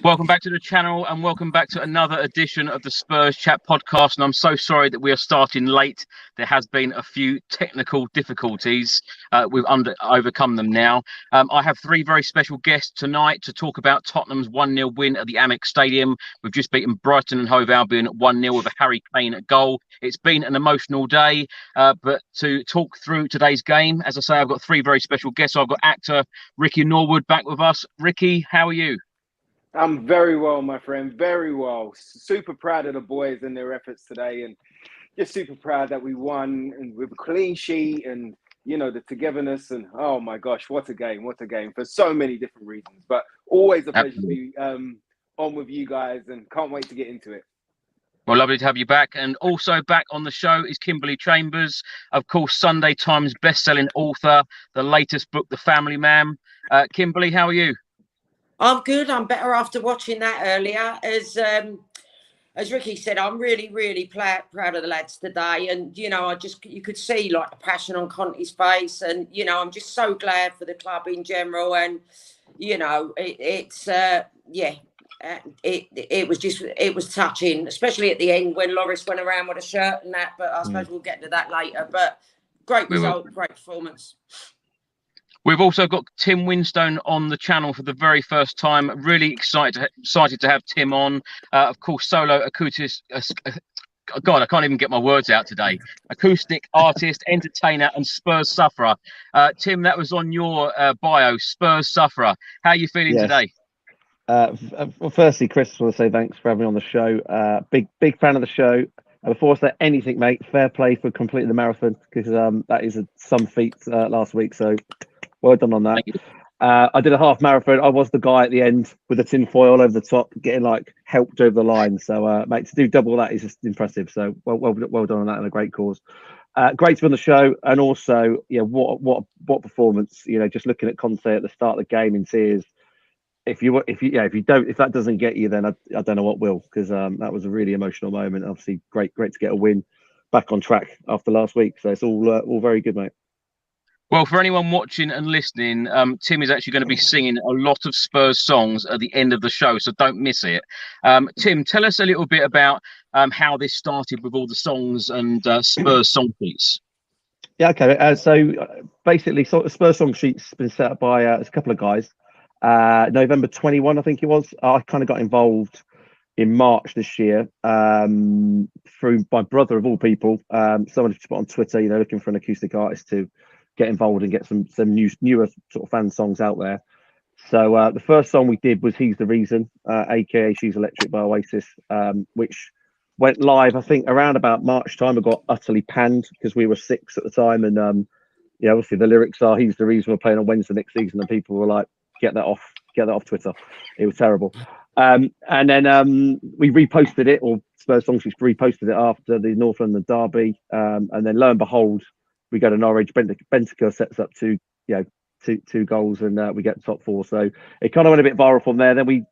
Welcome back to the channel and welcome back to another edition of the Spurs Chat podcast. And I'm so sorry that we are starting late. There has been a few technical difficulties. We've overcome them now. I have three very special guests tonight to talk about Tottenham's 1-0 win at the Amex Stadium. We've just beaten Brighton and Hove Albion 1-0 with a Harry Kane at goal. It's been an emotional day, but to talk through today's game, as I say, I've got three very special guests. I've got actor Ricky Norwood back with us. Ricky, how are you? I'm very well, my friend, very well. Super proud of the boys and their efforts today, and just super proud that we won and with a clean sheet and, you know, the togetherness and, oh my gosh, what a game for so many different reasons. But always a pleasure to be on with you guys and can't wait to get into it. Well, lovely to have you back. And also back on the show is Kimberly Chambers, of course, Sunday Times best-selling author, the latest book, The Family Man. Kimberly, how are you? I'm good. I'm better after watching that earlier. As Ricky said, I'm really, really proud of the lads today. And, you know, you could see like the passion on Conte's face. And, you know, I'm just so glad for the club in general. And, you know, it was touching, especially at the end when Loris went around with a shirt and that. But I suppose we'll get to that later. But great result, great performance. We've also got Tim Winstone on the channel for the very first time. Really excited to have Tim on. Of course, solo acoustic. God, I can't even get my words out today. Acoustic artist, entertainer, and Spurs sufferer. Tim, that was on your bio, Spurs sufferer. How are you feeling today? Well, firstly, Chris, I want to say thanks for having me on the show. Big fan of the show. Before I say anything, mate, fair play for completing the marathon, because that is some feat last week. So well done on that. I did a half marathon. I was the guy at the end with the tin foil over the top, getting like helped over the line. So, mate, to do double that is just impressive. So well done on that, and a great cause. Great to be on the show, and also, yeah, what performance. You know, just looking at Conte at the start of the game in tears. If that doesn't get you, then I don't know what will, because that was a really emotional moment. Obviously, great to get a win, back on track after last week. So it's all very good, mate. Well, for anyone watching and listening, Tim is actually going to be singing a lot of Spurs songs at the end of the show, so don't miss it. Tim, tell us a little bit about how this started with all the songs and Spurs song sheets. Yeah, okay. So basically, Spurs song sheets been set up by a couple of guys. November 21, I think it was. I kind of got involved in March this year through my brother, of all people. Someone just put on Twitter, you know, looking for an acoustic artist to get involved and get some newer sort of fan songs out there. So the first song we did was "He's the Reason," aka "She's Electric" by Oasis, which went live, I think, around about March time. It got utterly panned because we were 6 at the time, and yeah, obviously the lyrics are "He's the reason we're playing on Wednesday next season," and people were like, get that off Twitter. It was terrible. And then we reposted it, or Spurs Song Sheets reposted it after the North London derby, and then lo and behold, we go to Norwich. Bentancur sets up two goals, and we get top 4. So it kind of went a bit viral from there. Then we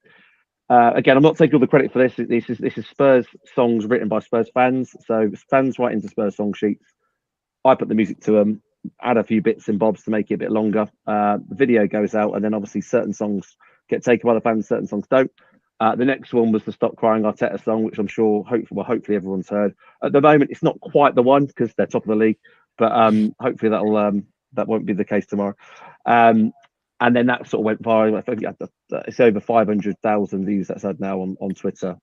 again, I'm not taking all the credit for this. This is Spurs songs written by Spurs fans. So fans write into Spurs Song Sheets. I put the music to them, add a few bits and bobs to make it a bit longer. The video goes out, and then obviously certain songs get taken by the fans, certain songs don't. The next one was the Stop Crying Arteta song, which I'm sure, hopefully everyone's heard. At the moment, it's not quite the one because they're top of the league, but hopefully that won't be the case tomorrow. And then that sort of went viral. I think it's over 500,000 views that's had now on Twitter.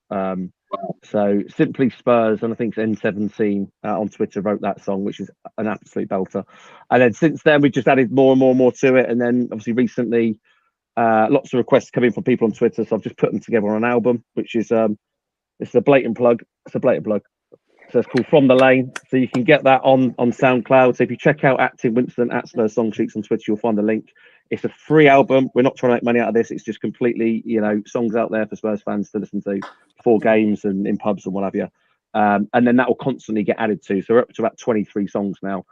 So Simply Spurs, and I think it's N17 on Twitter wrote that song, which is an absolute belter. And then since then, we've just added more and more to it. And then obviously recently, lots of requests coming from people on Twitter. So I've just put them together on an album, which is it's a blatant plug. It's a blatant plug. So it's called From the Lane. So you can get that on SoundCloud. So if you check out Tim Winston at Spurs Song Sheets on Twitter, you'll find the link. It's a free album. We're not trying to make money out of this. It's just completely, you know, songs out there for Spurs fans to listen to before games and in pubs and what have you. And then that will constantly get added to. So we're up to about 23 songs now,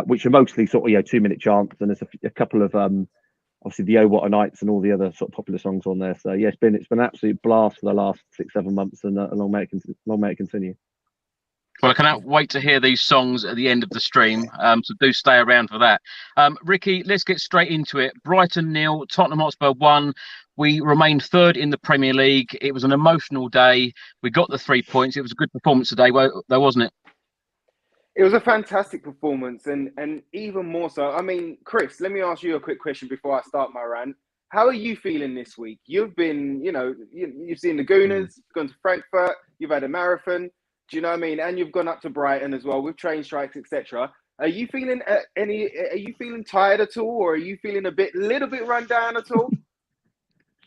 which are mostly sort of, you know, 2-minute chants. And there's a couple of obviously the Oh What a Nights and all the other sort of popular songs on there. So yeah, it's been an absolute blast for the last 6-7 months, and long may it continue. Well, I cannot wait to hear these songs at the end of the stream, so do stay around for that. Ricky, let's get straight into it. Brighton 0, Tottenham Hotspur 1. We remained third in the Premier League. It was an emotional day. We got the 3 points. It was a good performance today, though, wasn't it? It was a fantastic performance, and even more so. I mean, Chris, let me ask you a quick question before I start my rant. How are you feeling this week? You've been, you've seen the Gooners, gone to Frankfurt, you've had a marathon. Do you know what I mean? And you've gone up to Brighton as well with train strikes, etc. Are you feeling Are you feeling tired at all, or are you feeling little bit run down at all?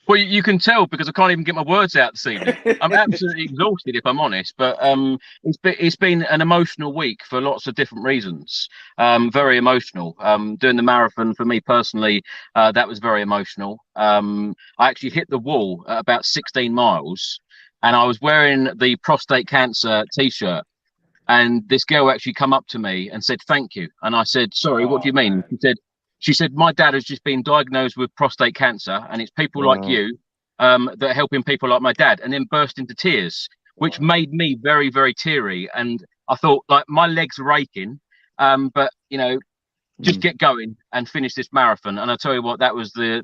Well, you can tell because I can't even get my words out this evening. I'm absolutely exhausted, if I'm honest. But it's been an emotional week for lots of different reasons. Very emotional. Doing the marathon for me personally, that was very emotional. I actually hit the wall at about 16 miles, and I was wearing the prostate cancer T-shirt. And this girl actually come up to me and said, "Thank you." And I said, "Sorry, what do you mean?" She said, "My dad has just been diagnosed with prostate cancer, and it's people like you that are helping people like my dad," and then burst into tears, which made me very, very teary. And I thought, like, my legs are aching, but just get going and finish this marathon. And I tell you what, that was a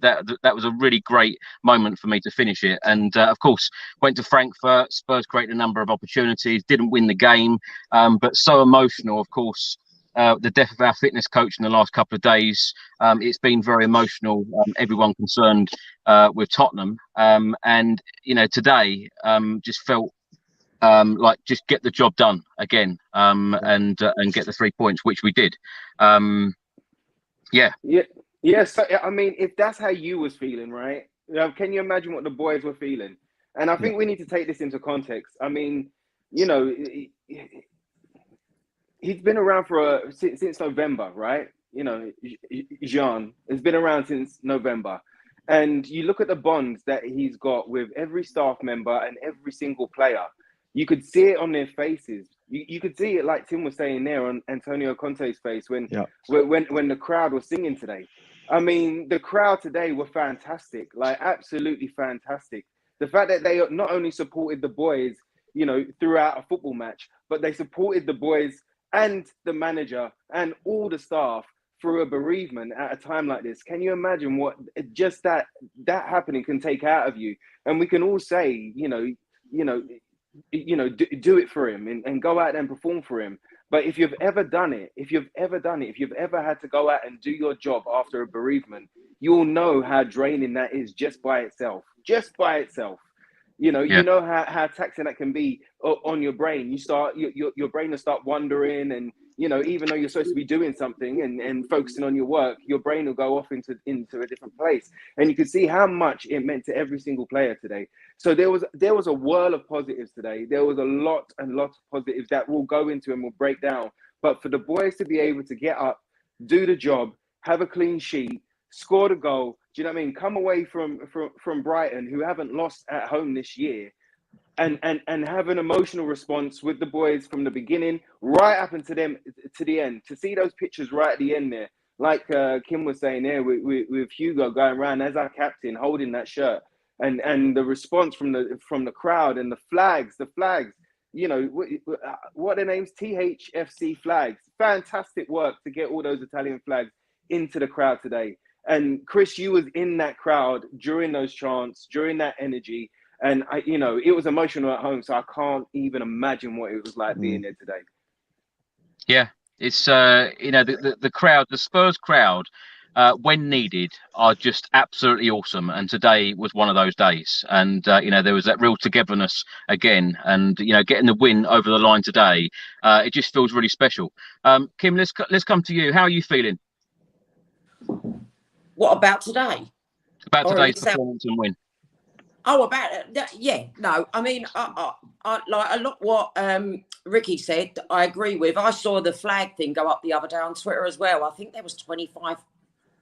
really great moment for me to finish it. And of course, went to Frankfurt. Spurs created a number of opportunities, didn't win the game, but so emotional, of course. The death of our fitness coach in the last couple of days. It's been very emotional. Everyone concerned with Tottenham, and today just felt like just get the job done again, and get the 3 points, which we did. Yeah. So I mean, if that's how you was feeling, right? Can you imagine what the boys were feeling? And I think we need to take this into context. I mean, he's been around since November, right? Gian has been around since November. And you look at the bonds that he's got with every staff member and every single player. You could see it on their faces. You could see it, like Tim was saying there, on Antonio Conte's face when the crowd was singing today. I mean, the crowd today were fantastic, like absolutely fantastic. The fact that they not only supported the boys, throughout a football match, but they supported the boys and the manager and all the staff through a bereavement at a time like this. Can you imagine what just that happening can take out of you? And we can all say, do it for him and go out and perform for him. But if you've ever done it, if you've ever had to go out and do your job after a bereavement, you'll know how draining that is just by itself. You know how taxing that can be on your brain. You start your brain will start wandering, and even though you're supposed to be doing something and focusing on your work, your brain will go off into a different place. And you can see how much it meant to every single player today. So there was a whirl of positives today. There was a lot of positives that we'll go into and we'll break down. But for the boys to be able to get up, do the job, have a clean sheet, score the goal. Do you know what I mean? Come away from Brighton, who haven't lost at home this year, and have an emotional response with the boys from the beginning right up into them to the end. To see those pictures right at the end there, like Kim was saying there, with Hugo going around as our captain, holding that shirt, and the response from the crowd and the flags. What are their names? THFC flags. Fantastic work to get all those Italian flags into the crowd today. And Chris, you was in that crowd during those chants, during that energy. And it was emotional at home. So I can't even imagine what it was like being there today. Yeah, it's, the crowd, the Spurs crowd, when needed, are just absolutely awesome. And today was one of those days. And, there was that real togetherness again. And, getting the win over the line today, it just feels really special. Kim, let's come to you. How are you feeling? What about today? About today's performance and win. Oh, about yeah. No, I mean, I like a lot what Ricky said. I agree with. I saw the flag thing go up the other day on Twitter as well. I think there was 25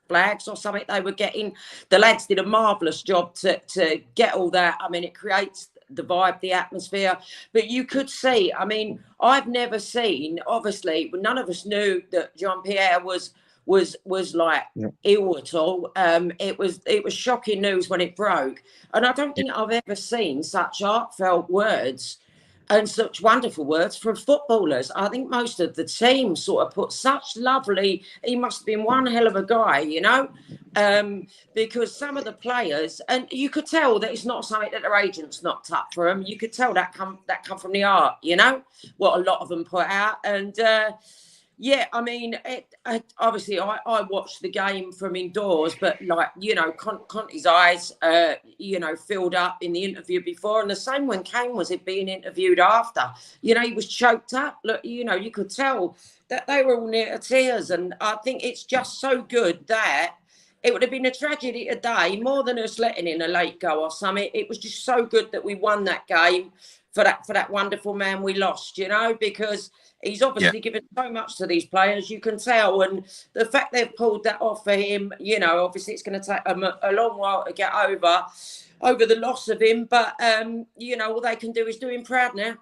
flags or something they were getting. The lads did a marvellous job to get all that. I mean, it creates the vibe, the atmosphere. But you could see. I mean, I've never seen. Obviously, none of us knew that Jean-Pierre was like ill at all. It was shocking news when it broke, and I don't think I've ever seen such heartfelt words and such wonderful words from footballers. I think most of the team sort of put such lovely, he must have been one hell of a guy, you know, because some of the players, and you could tell that it's not something that their agents knocked up for them. You could tell that come from the art, you know, what a lot of them put out. And yeah, I mean, obviously, I watched the game from indoors, but like, you know, Conte's eyes, you know, filled up in the interview before, and the same when Kane was being interviewed after. You know, he was choked up. Look, you know, you could tell that they were all near to tears, and I think it's just so good that it would have been a tragedy today, more than us letting in a late goal or something. It was just so good that we won that game for that wonderful man we lost, you know, because he's obviously given so much to these players, you can tell. And the fact they've pulled that off for him, you know, obviously it's going to take them a long while to get over the loss of him. But, you know, all they can do is do him proud now.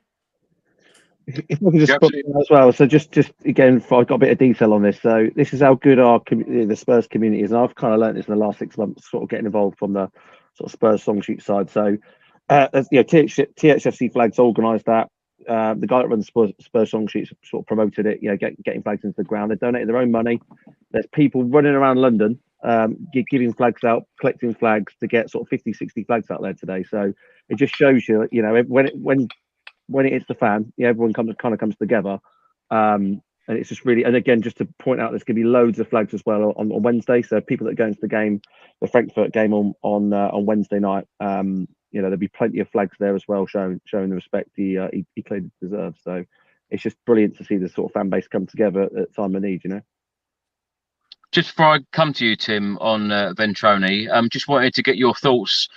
If I can just put as well, so just again, I've got a bit of detail on this. So this is how good our the Spurs community is, and I've kind of learned this in the last 6 months, sort of getting involved from the sort of Spurs song sheet side. So, you know, THFC Flags organised that. The guy that runs Spurs song sheets sort of promoted it. You know, getting flags into the ground. They donated their own money. There's people running around London, giving flags out, collecting flags to get sort of 50, 60 flags out there today. So it just shows you, you know, when it hits the fan, yeah, everyone kind of comes together, and it's just really. And again, just to point out, there's going to be loads of flags as well on Wednesday. So people that go into the game, the Frankfurt game on Wednesday night, you know, there'll be plenty of flags there as well, showing the respect he clearly deserves. So it's just brilliant to see the sort of fan base come together at time of need, you know. Just before I come to you, Tim, on Ventrone, just wanted to get your thoughts,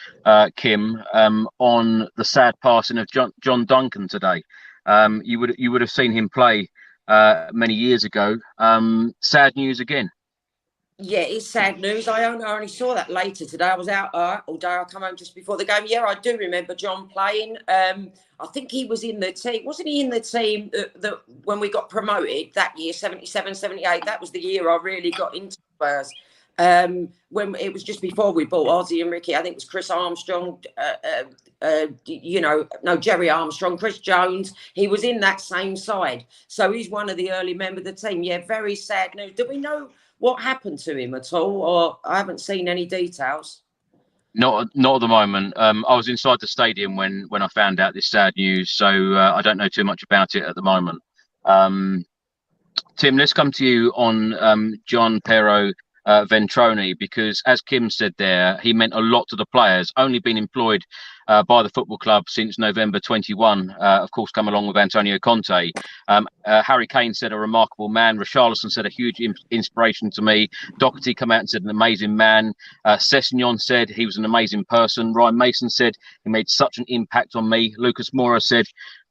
Kim, on the sad passing of John Duncan today. You would have seen him play many years ago. Sad news again. Yeah, it's sad news. I only saw that later today. I was out all day. I come home just before the game. Yeah, I do remember John playing. I think he was in the team. Wasn't he in the team that when we got promoted that year, 77, 78? That was the year I really got into Spurs. When it was just before we bought Ozzy and Ricky. I think it was Chris Armstrong, you know, no, Jerry Armstrong, Chris Jones. He was in that same side. So he's one of the early members of the team. Yeah, very sad news. Do we know what happened to him at all, or I haven't seen any details? Not at the moment. I was inside the stadium when I found out this sad news, so I don't know too much about it at the moment. Tim, let's come to you on John Piero Ventrone, because as Kim said there, he meant a lot to the players. Only been employed by the football club since November 21, of course, come along with Antonio Conte. Harry Kane said a remarkable man. Richarlison said a huge inspiration to me. Doherty come out and said an amazing man. Sessegnon said he was an amazing person. Ryan Mason said he made such an impact on me. Lucas Moura said,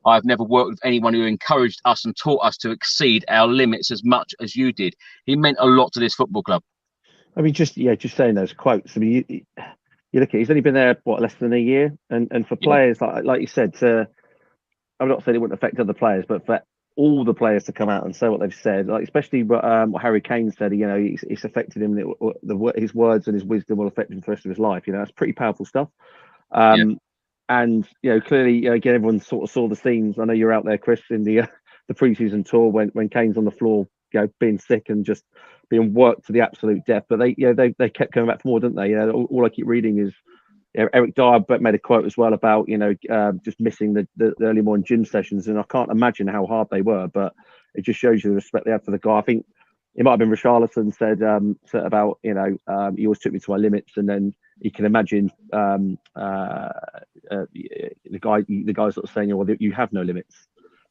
I've never worked with anyone who encouraged us and taught us to exceed our limits as much as you did. He meant a lot to this football club. I mean, just saying those quotes. I mean, you look at, he's only been there less than a year, and for players like you said, I'm not saying it wouldn't affect other players, but for all the players to come out and say what they've said, like especially what Harry Kane said, you know, it's affected him. His words and his wisdom will affect him for the rest of his life. You know, that's pretty powerful stuff. And you know, clearly, you know, again, everyone sort of saw the scenes. I know you're out there, Chris, in the pre-season tour when Kane's on the floor, you know, being sick and just being worked to the absolute death. But they kept coming back for more, didn't they? You know, all I keep reading is, you know, Eric Dyer made a quote as well about, you know, just missing the early morning gym sessions, and I can't imagine how hard they were. But it just shows you the respect they have for the guy. I think it might have been Richarlison said about, you know, he always took me to my limits, and then you can imagine the guy sort of saying, well, you have no limits.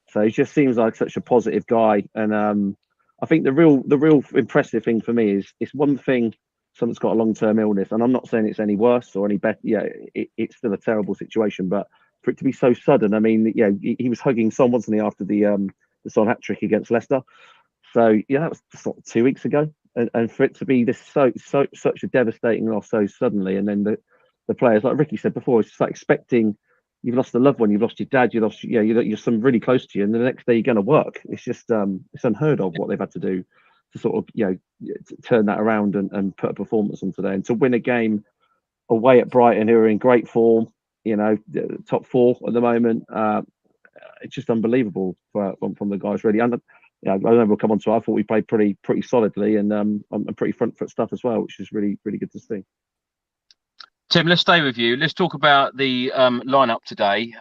So he just seems like such a positive guy, and I think the real impressive thing for me is it's one thing someone's got a long-term illness, and I'm not saying it's any worse or any better. Yeah, it's still a terrible situation, but for it to be so sudden, I mean, yeah, he was hugging Son, wasn't he, after the Son hat trick against Leicester? So yeah, that was sort of 2 weeks ago, and for it to be this such a devastating loss so suddenly, and then the players, like Ricky said before, it's just like expecting. You've lost a loved one, you've lost your dad, you're some really close to you, and the next day you're going to work. It's just it's unheard of what they've had to do to sort of, you know, turn that around and put a performance on today, and to win a game away at Brighton, who are in great form, you know, top four at the moment. it's just unbelievable from the guys, really. And I know we'll come on to it. I thought we played pretty solidly and pretty front foot stuff as well, which is really good to see. Tim, let's stay with you. Let's talk about the lineup today.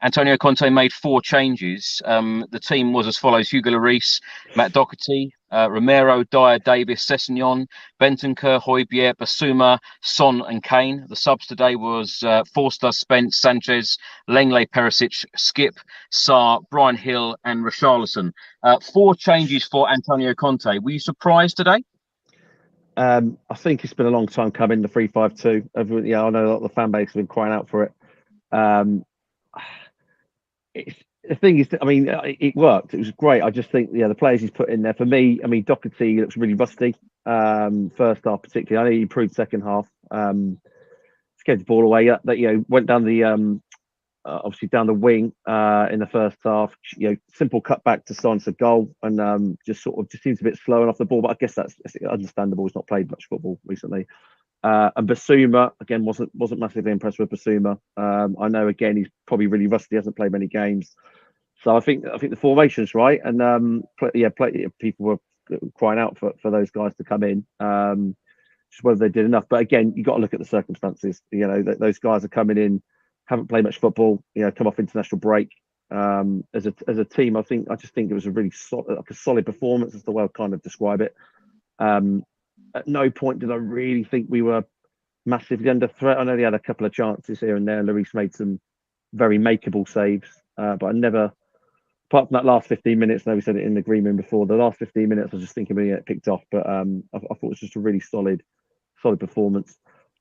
Antonio Conte made 4 changes. The team was as follows: Hugo Lloris, Matt Doherty, Romero, Dyer, Davis, Sessegnon, Bentancur, Højbjerg, Basuma, Son and Kane. The subs today was Forster, Spence, Sanchez, Lenglet, Perisic, Skip, Sarr, Brian Hill and Richarlison. 4 changes for Antonio Conte. Were you surprised today? I think it's been a long time coming, the 3-5-2. I know a lot of the fan base have been crying out for it. The thing is, I mean, it worked. It was great. I just think, the players he's put in there, for me, I mean, Doherty looks really rusty. First half, particularly. I know he improved second half. Scared the ball away. That went down the obviously down the wing in the first half. Simple cut back to Son's a goal, and just seems a bit slow and off the ball. But I guess that's understandable. He's not played much football recently. And Basuma again wasn't massively impressed with Basuma. I know again he's probably really rusty. He hasn't played many games, so I think the formation's right. And people were crying out for those guys to come in. Just whether they did enough. But again, you got to look at the circumstances. Those guys are coming in, haven't played much football. Come off international break. As a team, I just think it was a really solid performance. Is the way I kind of describe it. At no point did I really think we were massively under threat. I know they had a couple of chances here and there. Lloris made some very makeable saves, but I never, apart from that last 15 minutes, I know we said it in the green room before, the last 15 minutes I was just thinking we get picked off, but I thought it was just a really solid performance.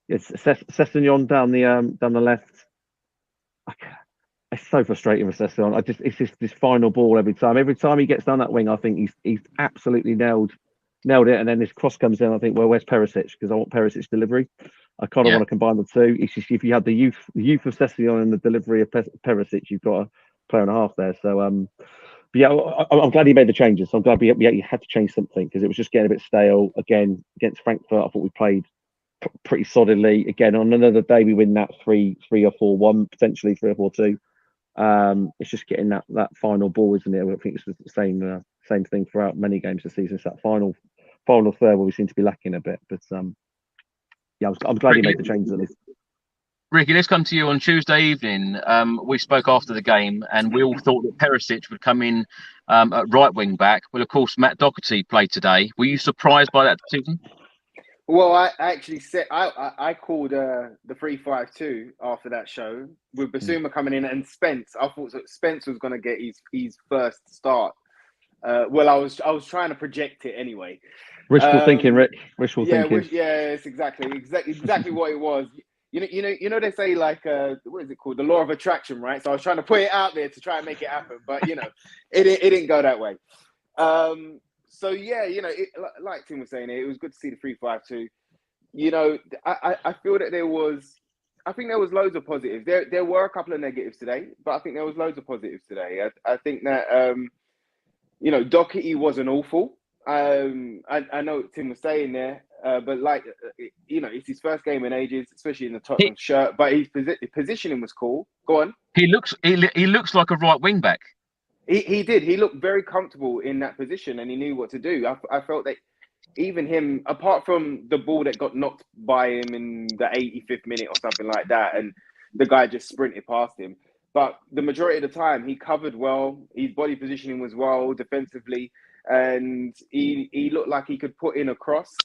It's Sessegnon down the left. It's so frustrating with Sessegnon. It's just this final ball every time. Every time he gets down that wing, I think he's absolutely nailed it, and then this cross comes in. I think, well, where's Perisic? Because I want Perisic's delivery. I kind of want to combine the two. It's just if you had the youth of Sessegnon and the delivery of Perisic, you've got a player and a half there. So, but yeah, I'm glad he made the changes. I'm glad we had to change something because it was just getting a bit stale. Again, against Frankfurt, I thought we played pretty solidly. Again, on another day, we win that 3 or 4-1, potentially 3 or 4-2. It's just getting that final ball, isn't it? I think it's the same thing throughout many games this season. It's that final third where we seem to be lacking a bit. But I'm glad he made the changes at least. Ricky, let's come to you on Tuesday evening. We spoke after the game and we all thought that Perisic would come in at right wing back. Well, of course, Matt Doherty played today. Were you surprised by that decision? Well, I actually said I called the 3-5-2 after that show with Basuma coming in and Spence. I thought that Spence was going to get his first start. Well, I was trying to project it anyway. Wishful thinking, Rick. Wishful thinking. It's exactly what it was. You know they say like what is it called, the law of attraction, right? So I was trying to put it out there to try and make it happen, but it didn't go that way. So yeah, like Tim was saying, it was good to see the 3-5-2. I feel that there was loads of positives. There were a couple of negatives today, but I think there was loads of positives today. I think that Doherty wasn't awful. I know Tim was saying there, but it's his first game in ages, especially in the Tottenham shirt. But his positioning was cool. Go on. He looks like a right wing back. He did. He looked very comfortable in that position, and he knew what to do. I felt that even him, apart from the ball that got knocked by him in the 85th minute or something like that, and the guy just sprinted past him. But the majority of the time, he covered well. His body positioning was well defensively, and he looked like he could put in a cross.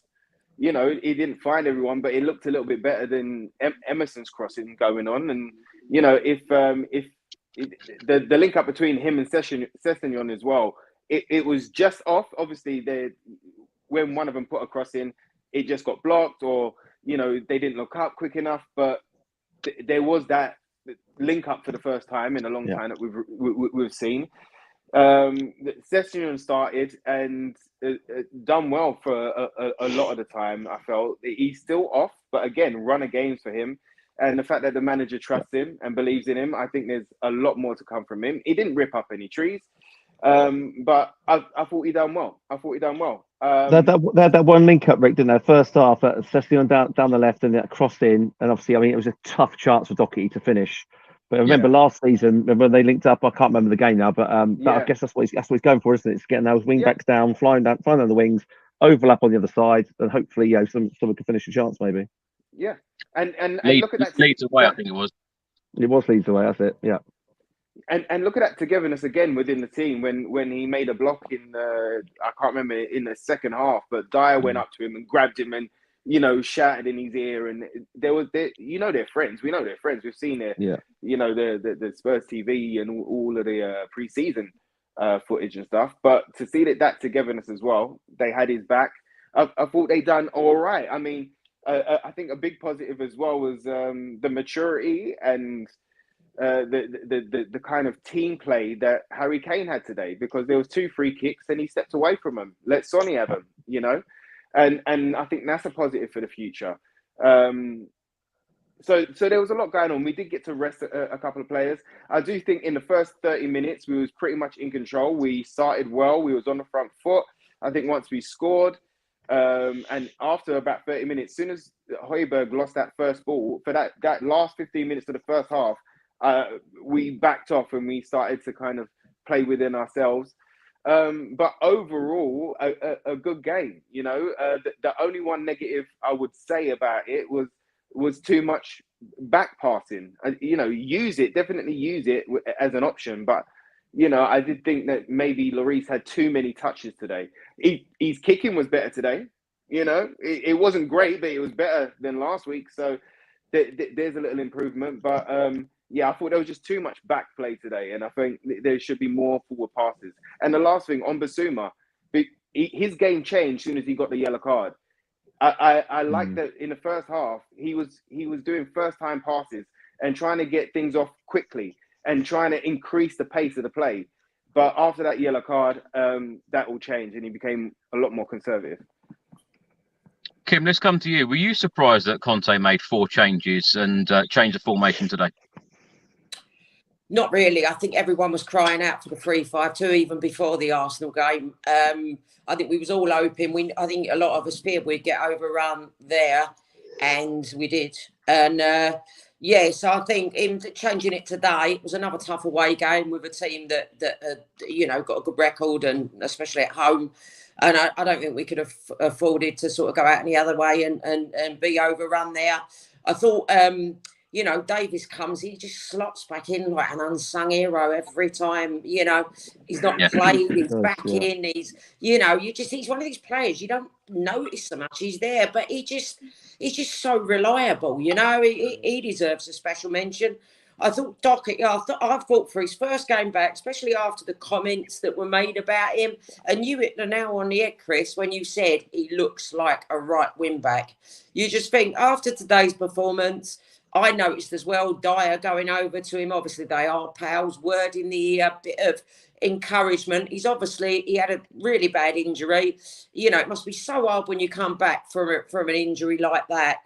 He didn't find everyone, but it looked a little bit better than Emerson's crossing going on. And if the link up between him and Sessegnon as well, it was just off. Obviously, when one of them put a cross in, it just got blocked, or they didn't look up quick enough. But there was that link up for the first time in a long time that we've seen. Sessegnon started and done well for a lot of the time. I felt he's still off, but again, run of games for him. And the fact that the manager trusts him and believes in him, I think there's a lot more to come from him. He didn't rip up any trees, but I thought he done well. That one link up, Rick, didn't they? First half, Sessegnon down the left and that crossed in, and obviously, I mean, it was a tough chance for Doherty to finish. But I remember last season when they linked up. I can't remember the game now, but I guess that's what he's going for, isn't it? It's getting those wing backs down, flying down the wings, overlap on the other side, and hopefully, someone can finish a chance maybe. Yeah, and look at that. Leeds away, I think it was. It was Leeds away. That's it. Yeah. And look at that togetherness again within the team when he made a block in I can't remember in the second half, but Dyer went up to him and grabbed him and shouted in his ear, and they're friends. We know they're friends. We've seen it. Yeah. The Spurs TV and all of the pre-season footage and stuff. But to see that togetherness as well, they had his back. I thought they done all right. I mean, I think a big positive as well was the maturity and the kind of team play that Harry Kane had today, because there was 2 free kicks and he stepped away from them. Let Sonny have them, and I think that's a positive for the future. So there was a lot going on. We did get to rest a couple of players. I do think in the first 30 minutes we was pretty much in control. We started well. We was on the front foot. I think once we scored, and after about 30 minutes, as soon as Højbjerg lost that first ball, for that last 15 minutes of the first half, we backed off and we started to kind of play within ourselves. But overall, a good game. The only one negative I would say about it was too much back passing. Definitely use it as an option. But I did think that maybe Lloris had too many touches today. His kicking was better today. It wasn't great, but it was better than last week. So there's a little improvement. But I thought there was just too much back play today, and I think there should be more forward passes. And the last thing on Basuma, his game changed as soon as he got the yellow card. I like that in the first half he was doing first time passes and trying to get things off quickly and trying to increase the pace of the play. But after that yellow card, that all changed and he became a lot more conservative. Kim, let's come to you. Were you surprised that Conte made 4 changes and changed the formation today? Not really. I think everyone was crying out for the 3-5-2 even before the Arsenal game. I think we was all hoping. I think a lot of us feared we'd get overrun there, and we did. And so I think in changing it today, it was another tough away game with a team that got a good record, and especially at home. And I don't think we could have afforded to sort of go out any other way and be overrun there. I thought. Davies comes, he just slots back in like an unsung hero every time. He's not played, he's back in. He's, he's one of these players you don't notice so much. He's there, but he's just so reliable. He deserves a special mention. I thought Dockett. I thought for his first game back, especially after the comments that were made about him, and you hit the nail on the head, Chris, when you said he looks like a right wing back. You just think after today's performance. I noticed as well, Dyer going over to him. Obviously, they are pals, wording the bit of encouragement. He had a really bad injury. It must be so hard when you come back from an injury like that,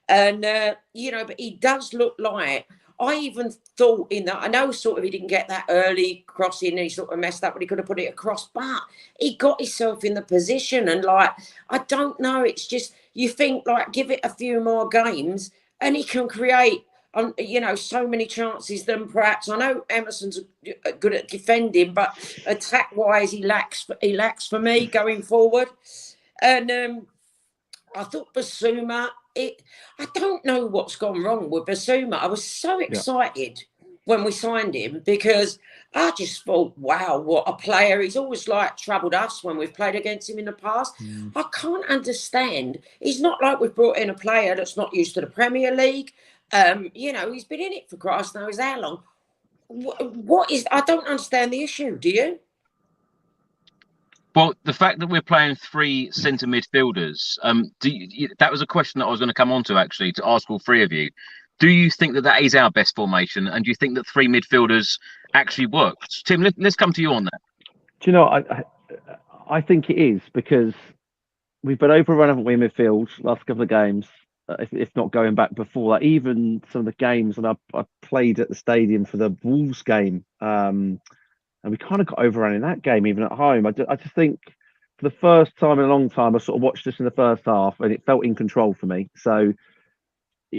And, but he does look like, I even thought I know sort of he didn't get that early crossing and he sort of messed up, but he could have put it across. But he got himself in the position and I don't know. It's just, you think give it a few more games, and he can create, so many chances than perhaps. I know Emerson's good at defending, but attack-wise, he lacks for me going forward. And I thought Basuma, I don't know what's gone wrong with Basuma. I was so excited when we signed him because I just thought, wow, what a player. He's always troubled us when we've played against him in the past. I can't understand. It's not like we've brought in a player that's not used to the Premier League. He's been in it for Christ knows how long. I don't understand the issue. Do you? Well, the fact that we're playing 3 centre midfielders, that was a question that I was going to come on to, actually, to ask all 3 of you. Do you think that is our best formation? And do you think that 3 midfielders actually works? Tim, let's come to you on that. Do you know, I think it is, because we've been overrun, haven't we, in midfield last couple of games, if not going back before that. Even some of the games, and I played at the stadium for the Wolves game, and we kind of got overrun in that game, even at home. I just think for the first time in a long time, I sort of watched this in the first half, and it felt in control for me. So,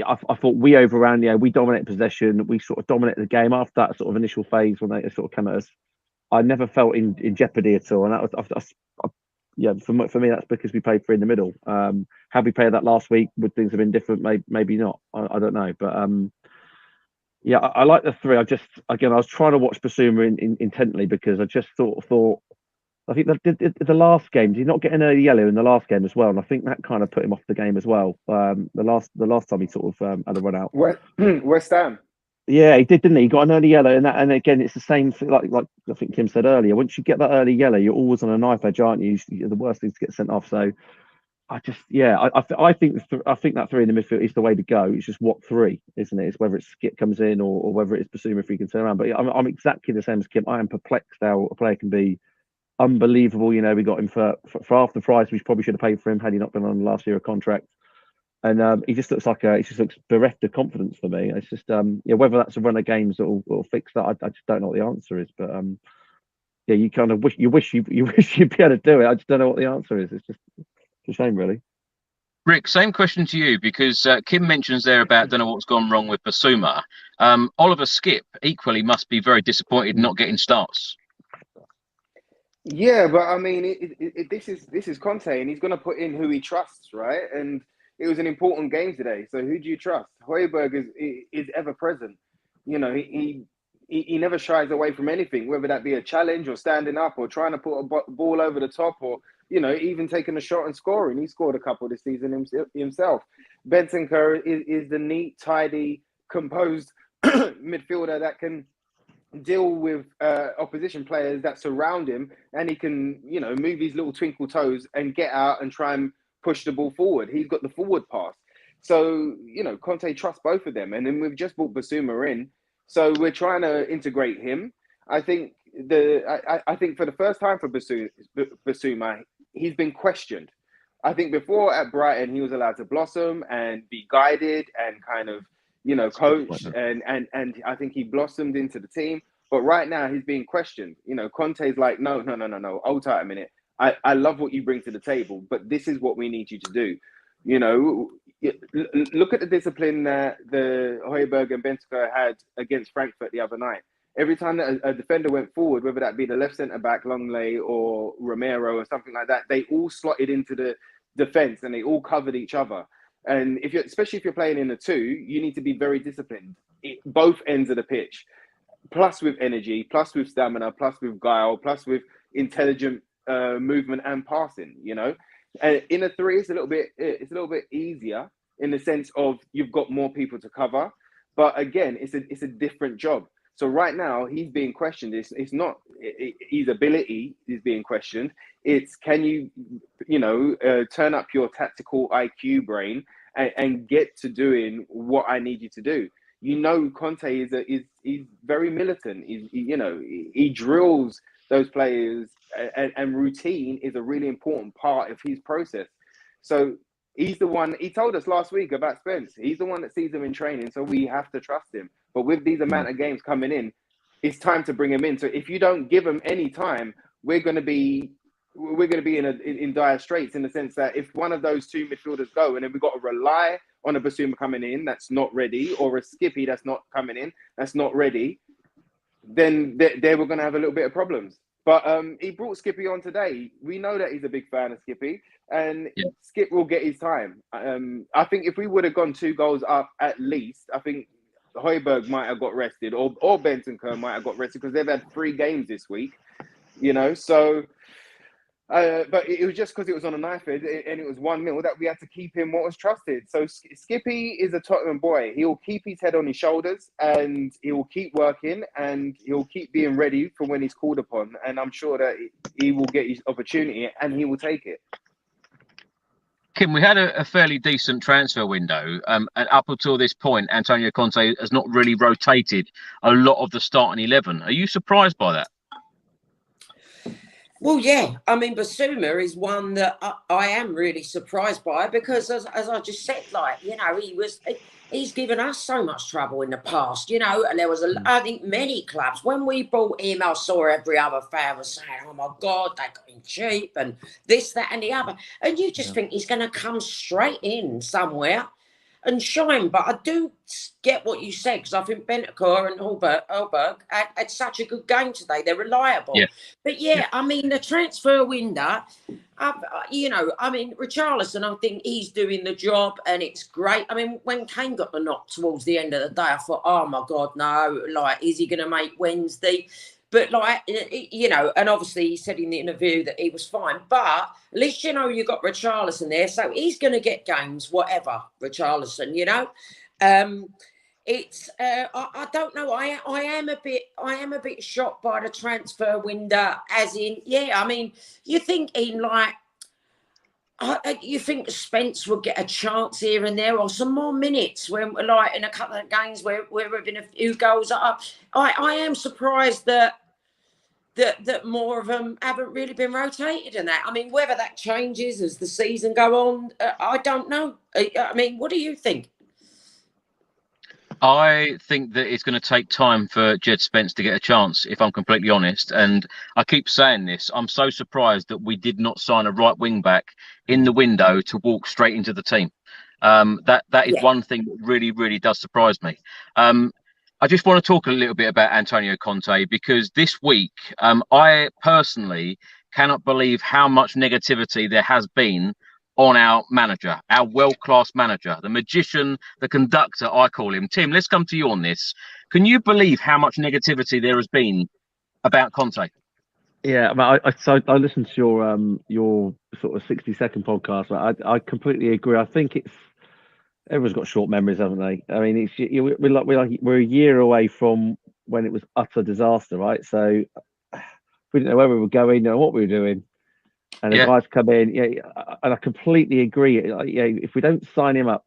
I thought we overran. Yeah, we dominated possession. We sort of dominated the game after that sort of initial phase when they sort of came at us. I never felt in jeopardy at all, and that was yeah, for me that's because we played three in the middle. Had we played that last week, would things have been different? Maybe not. I don't know, but yeah, I like the three. I was trying to watch Basuma intently because I just thought. I think the last game, did he not get an early yellow in the last game as well? And I think that kind of put him off the game as well. The last time he sort of had a run out. West Ham. Yeah, he did, didn't he? He got an early yellow, and again, it's the same thing. Like I think Kim said earlier. Once you get that early yellow, you're always on a knife edge, aren't you? You're the worst thing to get sent off. So I think that three in the midfield is the way to go. It's just what three, isn't it? It's whether it's Skip comes in or whether it's Basuma if he can turn around. But I'm exactly the same as Kim. I am perplexed how a player can be unbelievable. You know, we got him for half the price we probably should have paid for him had he not been on last year of contract. And he just looks bereft of confidence for me. It's just whether that's a run of games that will fix that. I just don't know what the answer is. But yeah, you kind of wish you'd be able to do it. I just don't know what the answer is. It's a shame, really. Rick, same question to you, because Kim mentions there about don't know what's gone wrong with Basuma. Oliver Skip equally must be very disappointed not getting starts. Yeah, but I mean, this is Conte, and he's going to put in who he trusts, right? And it was an important game today. So who do you trust? Højbjerg is ever present. You know, he never shies away from anything, whether that be a challenge or standing up or trying to put a ball over the top or, you know, even taking a shot and scoring. He scored a couple this season himself. Bentancur is the neat, tidy, composed midfielder that can deal with opposition players that surround him, and he can, you know, move his little twinkle toes and get out and try and push the ball forward. He's got the forward pass. So, you know, Conte trusts both of them. And then we've just brought Basuma in. So we're trying to integrate him. I think I think for the first time for Basuma, he's been questioned. I think before at Brighton, he was allowed to blossom and be guided and kind of, you know, coached. And I think he blossomed into the team. But right now he's being questioned. You know, Conte's like, no. Hold tight a minute. I love what you bring to the table, but this is what we need you to do. You know, look at the discipline that the Højbjerg and Bentancur had against Frankfurt the other night. Every time that a defender went forward, whether that be the left centre-back, Longley, or Romero or something like that, they all slotted into the defence and they all covered each other. And especially if you're playing in a two, you need to be very disciplined. Both ends of the pitch, plus with energy, plus with stamina, plus with guile, plus with intelligent movement and passing. You know, in a three, it's a little bit easier in the sense of you've got more people to cover. But again, it's a different job. So right now he's being questioned. It's not his ability is being questioned. It's can you turn up your tactical IQ brain and get to doing what I need you to do. You know, Conte is very militant. He drills those players, and routine is a really important part of his process. So he's the one. He told us last week about Spence. He's the one that sees him in training, so we have to trust him. But with these amount of games coming in, it's time to bring him in. So if you don't give him any time, we're going to be in dire straits, in the sense that if one of those two midfielders go, and then we've got to rely on a Basuma coming in that's not ready, or a Skippy that's not coming in that's not ready, then we're going to have a little bit of problems. But he brought Skippy on today. We know that he's a big fan of Skippy, and Skip will get his time. I think if we would have gone 2 goals up at least, I think Højbjerg might have got rested, or Bentancur might have got rested, because they've had 3 games this week, you know. So, but it was just because it was on a knife edge and it was 1-0 that we had to keep him what was trusted. So Skippy is a Tottenham boy. He'll keep his head on his shoulders, and he will keep working, and he'll keep being ready for when he's called upon. And I'm sure that he will get his opportunity and he will take it. Kim, we had a fairly decent transfer window, and up until this point, Antonio Conte has not really rotated a lot of the starting 11. Are you surprised by that? Well, yeah. I mean, Basuma is one that I am really surprised by, because as I just said, like, you know, he's given us so much trouble in the past, you know, and there was I think many clubs, when we bought him, I saw every other fan was saying, oh my God, they got him cheap and this, that and the other. And you just think he's going to come straight in somewhere and shine. But I do get what you said, because I think Bentancur and Hallberg had such a good game today. They're reliable. Yeah. But I mean, the transfer window, you know, I mean, Richarlison, I think he's doing the job and it's great. I mean, when Kane got the knock towards the end of the day, I thought, oh my God, no, like, is he going to make Wednesday? But, like, you know, and obviously he said in the interview that he was fine. But at least, you know, you got Richarlison there. So he's going to get games, whatever, Richarlison, you know. It's I don't know. I am a bit shocked by the transfer window, as in, I mean, you're thinking, like, you think Spence will get a chance here and there, or some more minutes when, like, in a couple of games where we're having a few goals up. I am surprised that more of them haven't really been rotated in that. I mean, whether that changes as the season go on, I don't know. I mean, what do you think? I think that it's going to take time for Jed Spence to get a chance, if I'm completely honest. And I keep saying this. I'm so surprised that we did not sign a right wing back in the window to walk straight into the team. That is one thing that really, really does surprise me. I just want to talk a little bit about Antonio Conte, because this week, I personally cannot believe how much negativity there has been on our manager, our world-class manager, the magician, the conductor, I call him. Tim, let's come to you on this. Can you believe how much negativity there has been about Conte? Yeah, I listened to your sort of 60-second podcast. I completely agree. I think everyone's got short memories, haven't they? I mean, we're a year away from when it was utter disaster, right? So we didn't know where we were going or what we were doing. And the guys come in, and I completely agree. If we don't sign him up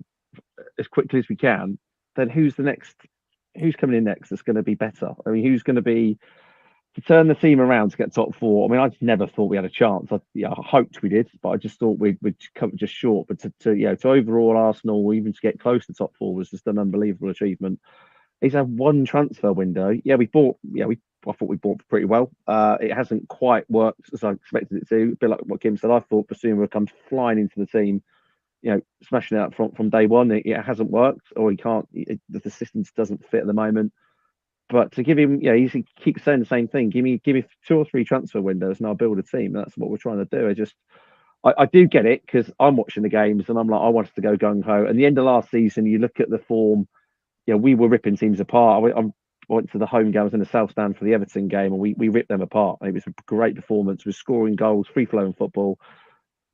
as quickly as we can, then who's coming in next that's going to be better? I mean, who's going to be to turn the team around to get top four? I mean, I just never thought we had a chance. I hoped we did, but I just thought we'd come just short. But to overall Arsenal, even to get close to top four, was just an unbelievable achievement. He's had one transfer window. I thought we bought pretty well. It hasn't quite worked as I expected it to. A bit like what Kim said, I thought Basuma would come flying into the team, smashing it out from day one. It hasn't worked, or he can't. The system doesn't fit at the moment. But to give him, he keeps saying the same thing. Give me 2 or 3 transfer windows, and I'll build a team. That's what we're trying to do. I do get it, because I'm watching the games, and I'm like, I want us to go gung ho. And the end of last season, you look at the form. We were ripping teams apart. I went to the home game. I was in the South Stand for the Everton game, and we ripped them apart. It was a great performance. We're scoring goals, free-flowing football.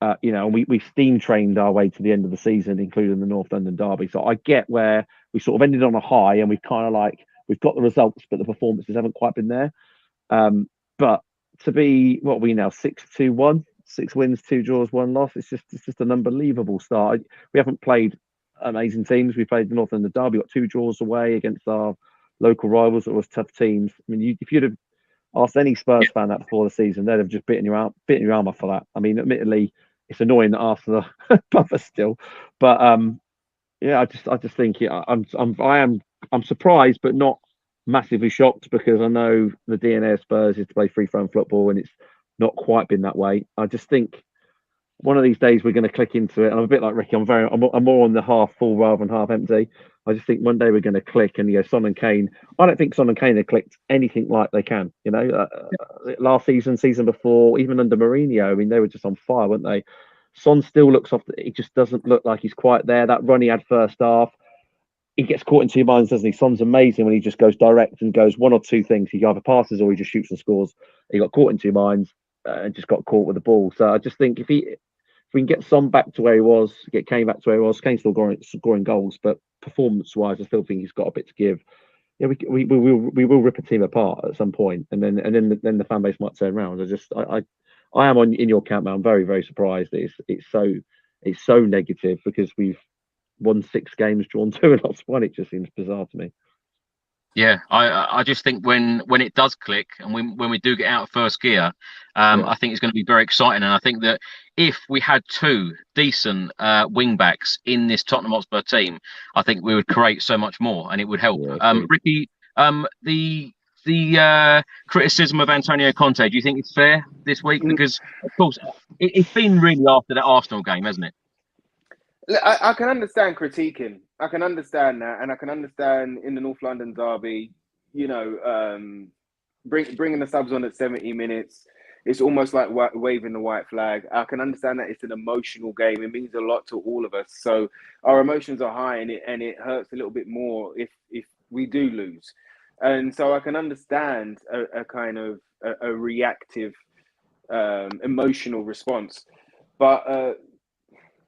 And we steam trained our way to the end of the season, including the North London derby. So I get where we sort of ended on a high, and we've kind of we've got the results, but the performances haven't quite been there. But to be what we now 6-2-1, 6 wins, 2 draws, 1 loss. It's just an unbelievable start. We haven't played amazing teams. We played the North London derby, got 2 draws away against our local rivals. It was tough teams. I mean, if you'd have asked any Spurs fan that before the season, they'd have just bitten your arm off for that. I mean, admittedly, it's annoying that Arsenal are above us still, but I just think I'm surprised, but not massively shocked, because I know the DNA of Spurs is to play free-flowing football, and it's not quite been that way. I just think one of these days we're going to click into it. And I'm a bit like Ricky. I'm more on the half full rather than half empty. I just think one day we're going to click, and Son and Kane. I don't think Son and Kane have clicked anything like they can. Last season before, even under Mourinho, I mean, they were just on fire, weren't they? Son still looks off. He just doesn't look like he's quite there. That run he had first half, he gets caught in 2 minds, doesn't he? Son's amazing when he just goes direct and goes 1 or 2 things. He either passes or he just shoots and scores. He got caught in 2 minds and just got caught with the ball. So I just think if we can get Son back to where he was, get Kane back to where he was, Kane's still scoring goals, but performance-wise, I still think he's got a bit to give. We will rip a team apart at some point, and then the fan base might turn around. I am in your camp now. I'm very, very surprised. It's so negative, because we've won 6 games, drawn 2 and lost 1. It just seems bizarre to me. Yeah, I just think when it does click, and when we do get out of first gear, I think it's going to be very exciting. And I think that if we had 2 decent wing backs in this Tottenham Hotspur team, I think we would create so much more, and it would help. Ricky, the criticism of Antonio Conte, do you think it's fair this week? Because of course it's been really after that Arsenal game, hasn't it? I can understand critiquing I can understand that, and I can understand in the North London derby, you know, bringing the subs on at 70 minutes. It's almost like waving the white flag. I can understand that it's an emotional game. It means a lot to all of us. So our emotions are high, and it hurts a little bit more if we do lose. And so I can understand a kind of a reactive, emotional response. But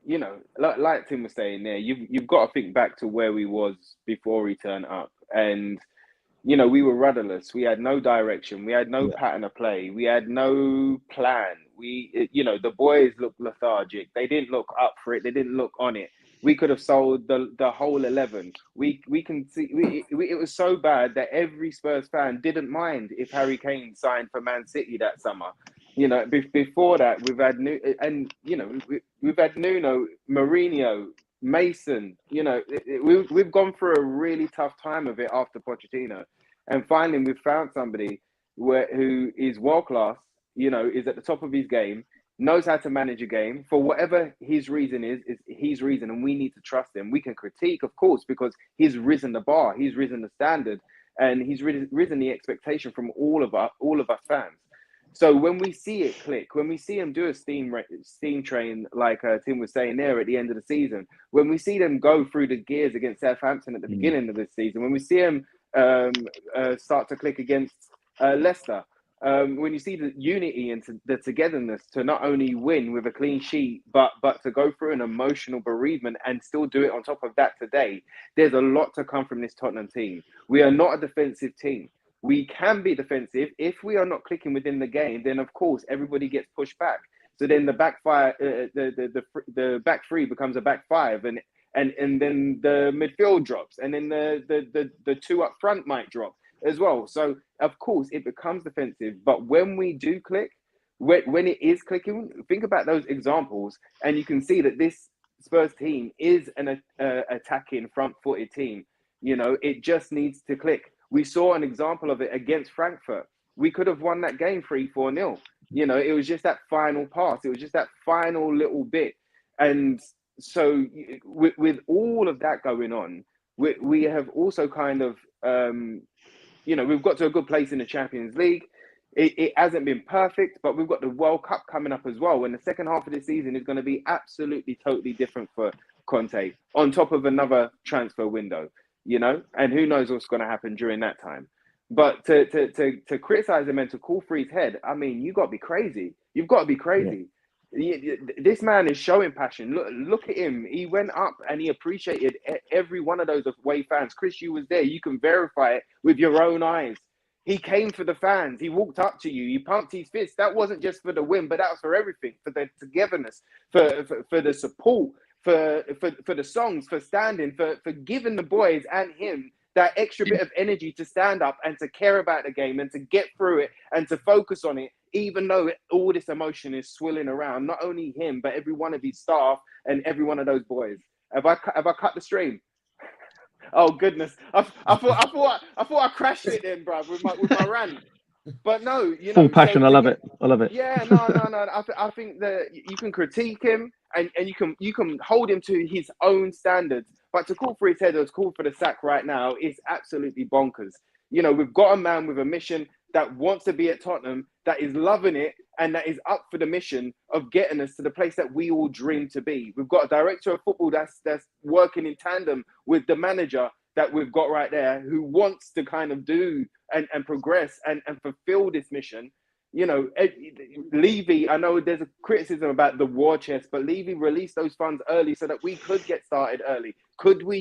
you know, like Tim was saying there, you've got to think back to where we was before he turned up, and you know, we were rudderless. We had no direction. We had no pattern of play. We had no plan. You know, the boys looked lethargic. They didn't look up for it. They didn't look on it. We could have sold the whole 11. We can see it was so bad that every Spurs fan didn't mind if Harry Kane signed for Man City that summer. You know, before that, we've had we've had Nuno, Mourinho, Mason. You know, we've gone through a really tough time of it after Pochettino, and finally we've found somebody who is world class. You know, is at the top of his game, knows how to manage a game for whatever his reason is his reason, and we need to trust him. We can critique, of course, because he's risen the bar, he's risen the standard, and he's risen the expectation from all of us fans. So when we see it click, when we see him do a steam train, like Tim was saying there at the end of the season, when we see them go through the gears against Southampton at the beginning of this season, when we see him start to click against Leicester, when you see the unity and the togetherness to not only win with a clean sheet, but to go through an emotional bereavement and still do it on top of that today, there's a lot to come from this Tottenham team. We are not a defensive team. We can be defensive. If we are not clicking within the game, then of course everybody gets pushed back. So then the back three becomes a back five, and then the midfield drops, and then the two up front might drop as well. So of course it becomes defensive. But when we do click, when it is clicking, think about those examples, and you can see that this Spurs team is an attacking, front-footed team. You know, it just needs to click. We saw an example of it against Frankfurt. We could have won that game 3-4-0. You know, it was just that final pass. It was just that final little bit. And so with all of that going on, we have also kind of, you know, we've got to a good place in the Champions League. It hasn't been perfect, but we've got the World Cup coming up as well. And the second half of the season is going to be absolutely, totally different for Conte, on top of another transfer window. You know, and who knows what's going to happen during that time. But to criticize him and to call for his head, I mean, you got to be crazy. You've got to be crazy. Yeah. This man is showing passion. Look at him. He went up and he appreciated every one of those away fans. Chris, you was there. You can verify it with your own eyes. He came for the fans. He walked up to you. He pumped his fist. That wasn't just for the win, but that was for everything, for the togetherness, for the support. For the songs, for standing, for giving the boys and him that extra bit of energy to stand up and to care about the game and to get through it and to focus on it, even though all this emotion is swirling around, not only him, but every one of his staff and every one of those boys. Have I cut the stream? Oh goodness. I thought I crashed it then, bruv, with my rant. But no, you know, full passion. I love it. Yeah, no. I think that you can critique him and you can hold him to his own standards. But to call for his head or to call for the sack right now is absolutely bonkers. You know, we've got a man with a mission that wants to be at Tottenham, that is loving it, and that is up for the mission of getting us to the place that we all dream to be. We've got a director of football that's working in tandem with the manager that we've got right there, who wants to kind of do and progress and fulfill this mission. You know, Levy, I know there's a criticism about the war chest, but Levy released those funds early so that we could get started early.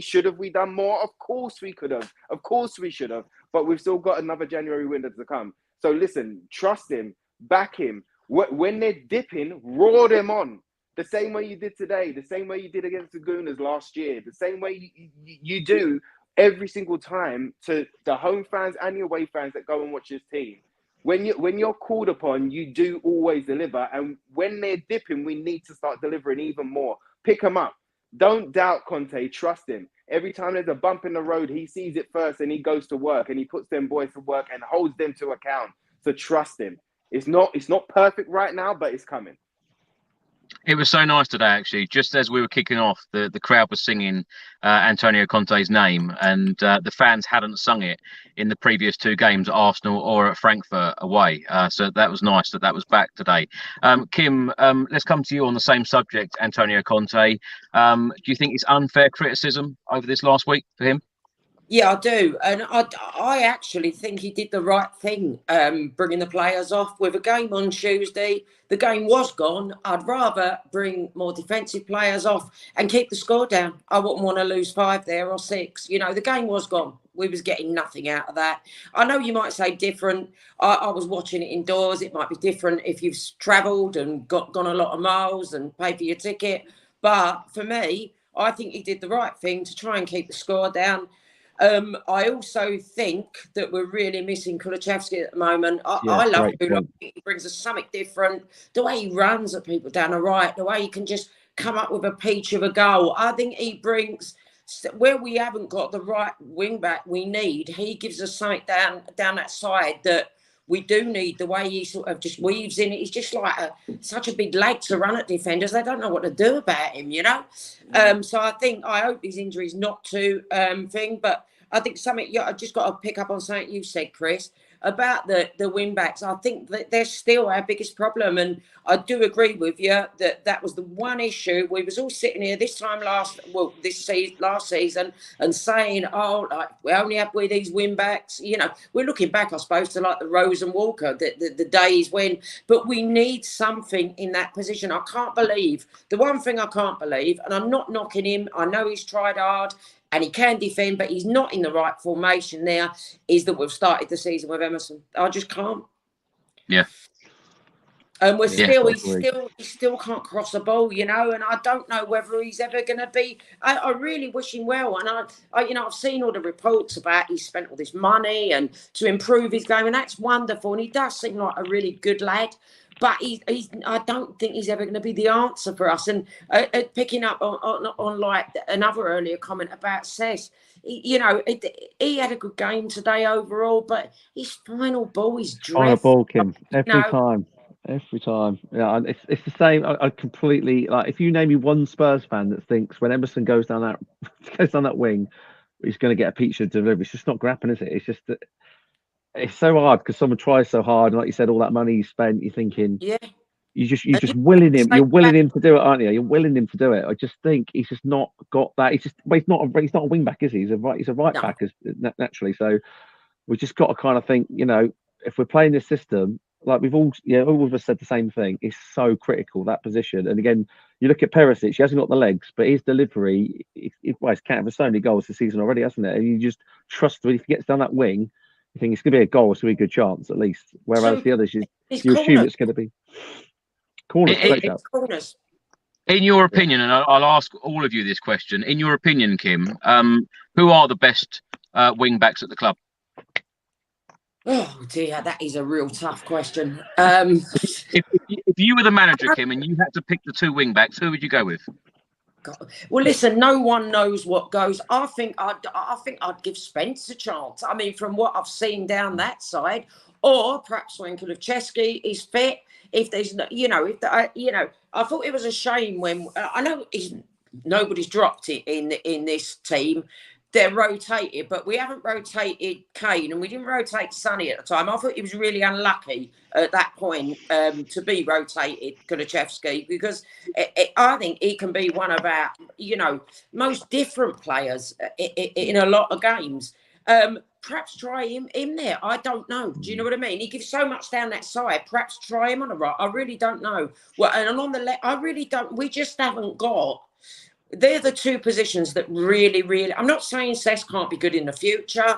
Should have we done more? Of course we could have. Of course we should have. But we've still got another January window to come. So listen, trust him, back him. When they're dipping, roar them on. The same way you did today, the same way you did against the Gooners last year, the same way you do every single time to the home fans and the away fans that go and watch this team. When you're called upon, you do always deliver. And when they're dipping, we need to start delivering even more. Pick them up. Don't doubt Conte. Trust him. Every time there's a bump in the road, he sees it first and he goes to work and he puts them boys to work and holds them to account. So trust him. It's not perfect right now, but it's coming. It was so nice today, actually. Just as we were kicking off, the crowd was singing Antonio Conte's name, and the fans hadn't sung it in the previous 2 games at Arsenal or at Frankfurt away. So that was nice that was back today. Kim, let's come to you on the same subject, Antonio Conte. Do you think it's unfair criticism over this last week for him? Yeah, I do. And I actually think he did the right thing, bringing the players off with a game on Tuesday. The game was gone. I'd rather bring more defensive players off and keep the score down. I wouldn't want to lose 5 there or 6. You know, the game was gone. We was getting nothing out of that. I know you might say different. I was watching it indoors. It might be different if you've travelled and gone a lot of miles and paid for your ticket. But for me, I think he did the right thing to try and keep the score down. I also think that we're really missing Kulusevski at the moment. I love Kulusevski. He brings us something different. The way he runs at people down the right, the way he can just come up with a peach of a goal. I think he brings, where we haven't got the right wing back we need, he gives us something down that side that we do need. The way he sort of just weaves in it. He's just like such a big leg to run at defenders. They don't know what to do about him, you know. So I hope his injury is not too thing, but I think I've just got to pick up on something you said, Chris, about the wing backs. I think that they're still our biggest problem, and I do agree with you that was the one issue. We was all sitting here this time last season and saying, oh, like we only have with these wing backs. You know, we're looking back, I suppose, to like the Rose and Walker, the days when. But we need something in that position. I can't believe the one thing I can't believe, and I'm not knocking him. I know he's tried hard. And he can defend, but he's not in the right formation there, is that we've started the season with Emerson. I just can't. Yeah. And he still can't cross a ball, you know, and I don't know whether he's ever going to be. I really wish him well. And I've seen all the reports about he spent all this money and to improve his game, and that's wonderful. And he does seem like a really good lad. But I don't think he's ever going to be the answer for us. And picking up on like another earlier comment about Sess, he had a good game today overall, but his final ball is dreadful. Final ball, Kim, every time. Yeah, it's the same. I completely like. If you name me one Spurs fan that thinks when Emerson goes down that wing, he's going to get a peach of delivery, it's just not grapping, is it? It's just that. It's so hard because someone tries so hard, and like you said, all that money you spent, you're thinking, you're just willing him. You're willing him to do it, aren't you? You're willing him to do it. I just think he's just not got that. He's not a wing back, is he? He's a right back naturally. So we just got to kind of think, you know, if we're playing this system, like all of us said the same thing. It's so critical, that position. And again, you look at Perisic, he hasn't got the legs, but his delivery, he's counted for so many goals this season already, hasn't it? And you just trust that if he gets down that wing, I think it's going to be a goal, it's going to be a good chance at least. Whereas the others, you assume it's going to be corners. In your opinion, and I'll ask all of you this question. In your opinion, Kim, who are the best wing backs at the club? Oh dear, that is a real tough question. If you were the manager, Kim, and you had to pick the 2 wing backs, who would you go with? Well, listen, no one knows what goes. I think I'd give Spence a chance. I mean, from what I've seen down that side, or perhaps when Kulusevski is fit. If there's, I thought it was a shame when I know nobody's dropped it in this team. They're rotated, but we haven't rotated Kane and we didn't rotate Sonny at the time. I thought he was really unlucky at that point to be rotated, Kulusevski, because I think he can be one of our, most different players in a lot of games. Perhaps try him in there. I don't know. Do you know what I mean? He gives so much down that side. Perhaps try him on the right. I really don't know. Well, and on the left, I really don't. We just haven't got. They're the 2 positions that really. I'm not saying Sess can't be good in the future,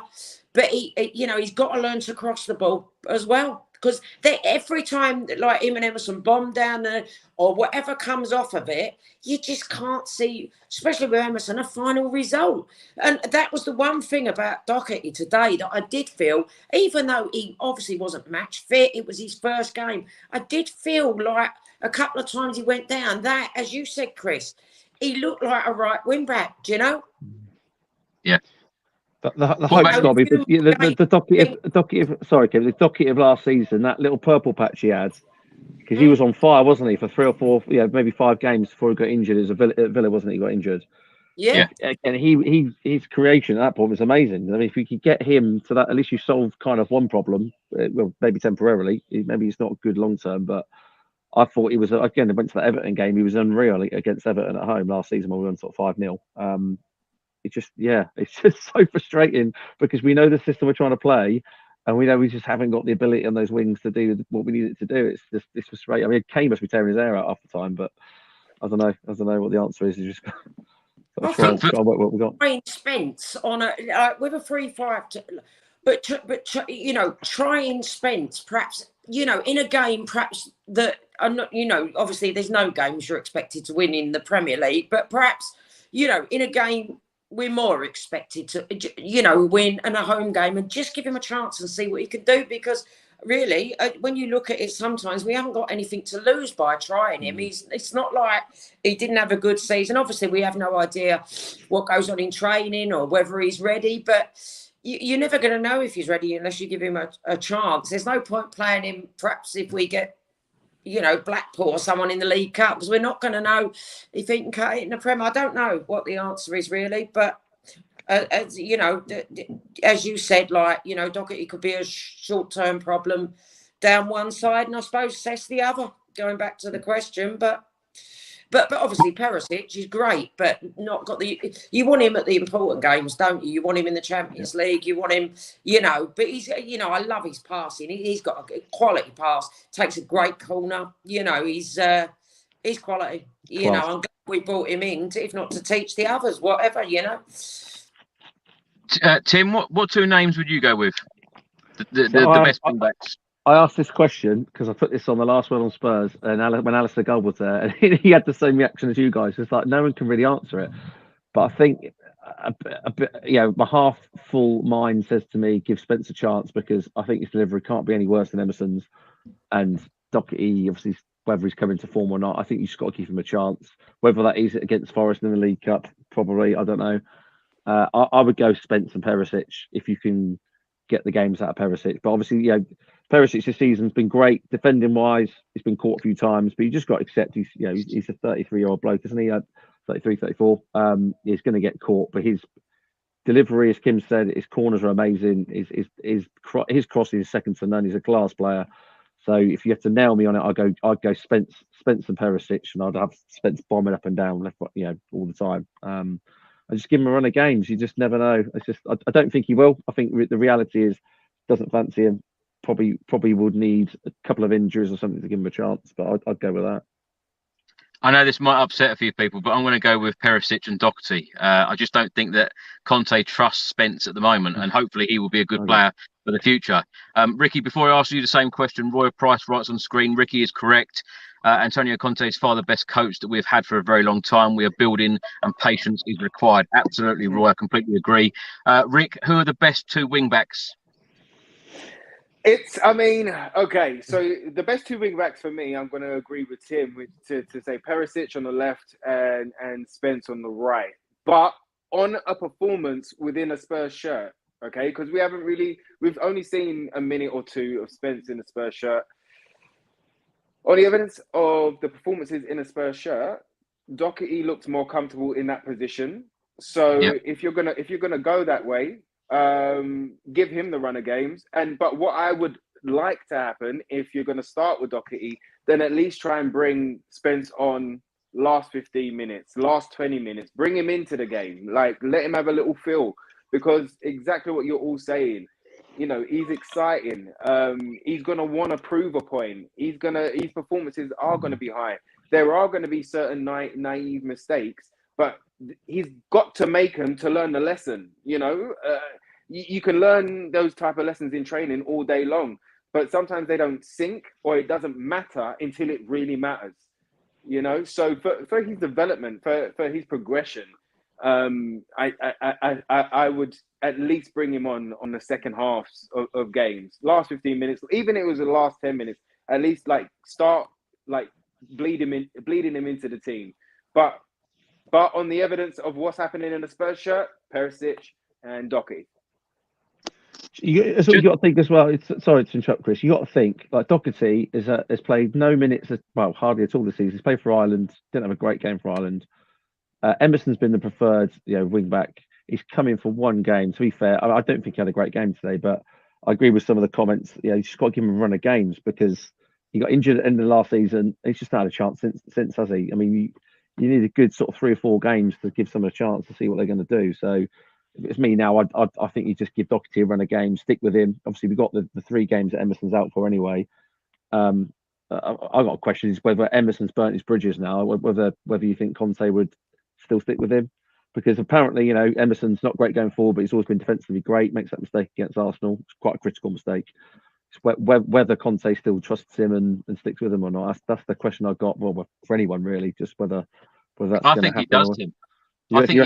but he's got to learn to cross the ball as well. Because every time, like him and Emerson bomb down there or whatever comes off of it, you just can't see, especially with Emerson, a final result. And that was the one thing about Doherty today that I did feel, even though he obviously wasn't match fit, it was his first game. I did feel like a couple of times he went down. That, as you said, Chris, he looked like a right wing back. Do you know? Yeah. The hope's got to be the docket of last season, that little purple patch he had, because he was on fire, wasn't he, for 3 or 4, maybe 5 games before he got injured. It was at Villa, wasn't he? He got injured. Yeah. And his creation at that point was amazing. I mean, if you could get him to that, at least you solve kind of one problem. Well, maybe temporarily. Maybe it's not good long term, but I thought he was, again, I went to the Everton game. He was unreal against Everton at home last season when we won sort of 5-0. It's just so frustrating because we know the system we're trying to play, and we know we just haven't got the ability on those wings to do what we need it to do. It's frustrating. I mean, Kane must be tearing his hair out half the time, but I don't know what the answer is. You just try and work what we got. Try and Spence on with a 3-5, but try and Spence perhaps. In a game, perhaps that are not. Obviously, there's no games you're expected to win in the Premier League, but perhaps in a game we're more expected to, win in a home game, and just give him a chance and see what he can do. Because really, when you look at it, sometimes we haven't got anything to lose by trying him. It's not like he didn't have a good season. Obviously, we have no idea what goes on in training or whether he's ready, but you're never going to know if he's ready unless you give him a chance. There's no point playing him, perhaps, if we get, Blackpool or someone in the League Cup, because we're not going to know if he can cut it in the Prem. I don't know what the answer is really, but as you said, Doherty could be a short-term problem down one side, and I suppose Sess the other. Going back to the question, but obviously Perisic is great, but not got the. You want him at the important games, don't you? You want him in the Champions League. You want him, But he's, I love his passing. He's got a quality pass. Takes a great corner. He's quality. I'm glad we brought him in, if not to teach the others, whatever. Tim, what 2 names would you go with? The best wing backs. I asked this question because I put this on the last one on Spurs, and when Alistair Gold was there, and he had the same reaction as you guys. It's like no one can really answer it. But I think my half full mind says to me, give Spence a chance, because I think his delivery can't be any worse than Emerson's. And Doherty, obviously, whether he's coming to form or not, I think you just got to give him a chance. Whether that is against Forest in the League Cup, probably, I don't know. I would go Spence and Perisic if you can get the games out of Perisic. But obviously, Perisic this season's been great defending wise. He's been caught a few times, but you just got to accept he's a 33-year-old bloke, isn't he? 33, 34. He's going to get caught, but his delivery, as Kim said, his corners are amazing. His crossing is second to none. He's a class player. So if you have to nail me on it, I'd go Spence and Perisic, and I'd have Spence bombing up and down left, all the time. I just give him a run of games. You just never know. It's just I don't think he will. I think the reality is doesn't fancy him. Probably would need a couple of injuries or something to give him a chance. But I'd go with that. I know this might upset a few people, but I'm going to go with Perisic and Doherty. I just don't think that Conte trusts Spence at the moment, and hopefully he will be a good player for the future. Ricky, before I ask you the same question, Roy Price writes on screen, Ricky is correct. Antonio Conte is far the best coach that we've had for a very long time. We are building and patience is required. Absolutely, Roy. I completely agree. Rick, who are the best 2 wing backs? So the best 2 wing backs for me, I'm going to agree with Tim to say Perisic on the left and Spence on the right. But on a performance within a Spurs shirt, okay? Because we've only seen a minute or 2 of Spence in a Spurs shirt. On the evidence of the performances in a Spurs shirt, Doherty looks more comfortable in that position. So if you're gonna go that way, give him the run of games. But what I would like to happen, if you're gonna start with Doherty, then at least try and bring Spence on last 15 minutes, last 20 minutes. Bring him into the game. Like, let him have a little feel, because exactly what you're all saying. He's exciting. He's gonna want to prove a point. His performances are gonna be high. There are gonna be certain naive mistakes, but he's got to make them to learn the lesson. You can learn those type of lessons in training all day long, but sometimes they don't sink, or it doesn't matter until it really matters. So for his development, for his progression, I would at least bring him on the second halves of games, last 15 minutes, even if it was the last 10 minutes, at least start bleeding him into the team. But on the evidence of what's happening in the Spurs shirt, Perisic and Doherty. That's what you got to think as well. Sorry to interrupt, Chris. You got to think like Doherty has played no minutes, well, hardly at all this season. He's played for Ireland. Didn't have a great game for Ireland. Emerson's been the preferred, wing back. He's come in for one game. To be fair, I don't think he had a great game today, but I agree with some of the comments. You just got to give him a run of games because he got injured at the end of the last season. He's just not had a chance since, has he? I mean, you need a good sort of 3 or 4 games to give someone a chance to see what they're going to do. So if it's me now, I think you just give Doherty a run of games, stick with him. Obviously, we've got the 3 games that Emerson's out for anyway. I've got a question: is whether Emerson's burnt his bridges now, whether you think Conte would still stick with him, because apparently Emerson's not great going forward, but he's always been defensively great. Makes that mistake against Arsenal. It's quite a critical mistake. It's whether Conte still trusts him and sticks with him or not. That's the question I've got. Well, for anyone really, just whether that's I think he does, Tim. I think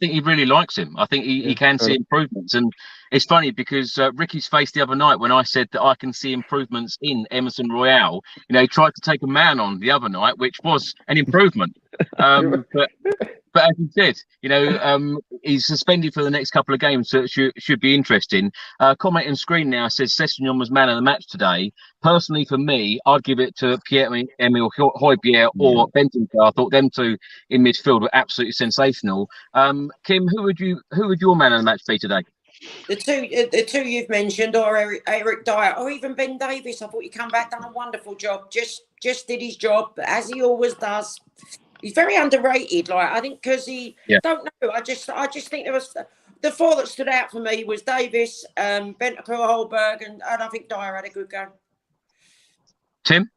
he really likes him. I think he can see improvements, and it's funny because Ricky's face the other night when I said that I can see improvements in Emerson Royale. He tried to take a man on the other night, which was an improvement. But as you said, he's suspended for the next couple of games, so it should be interesting. Comment on screen now says Sessegnon was man of the match today. Personally, for me, I'd give it to Pierre-Emile Højbjerg or Ventrone. I thought them two in midfield were absolutely sensational. Kim, who would your man of the match be today? The two you've mentioned, or Eric Dyer, or even Ben Davies. I thought he come back, done a wonderful job. Just did his job as he always does. He's very underrated. I think because don't know. I just think there was the 4 that stood out for me was Davies, Ventrone, Højbjerg, and I think Dyer had a good go. Tim,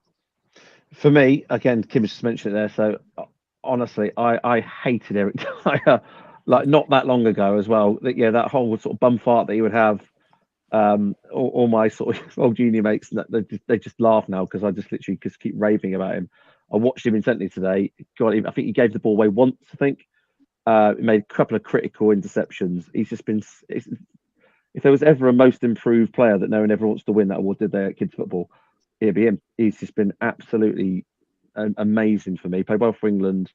for me, again, Kim just mentioned it there. So honestly, I hated Eric Dyer not that long ago as well. That whole sort of bum fart that he would have. All my sort of old junior mates, they just laugh now because I just literally just keep raving about him. I watched him intently today. God, I think he gave the ball away once. I think he made a couple of critical interceptions. He's just been. If there was ever a most improved player that no one ever wants to win that award, did they at kids football? It'd be him. He's just been absolutely amazing for me. Played well for England.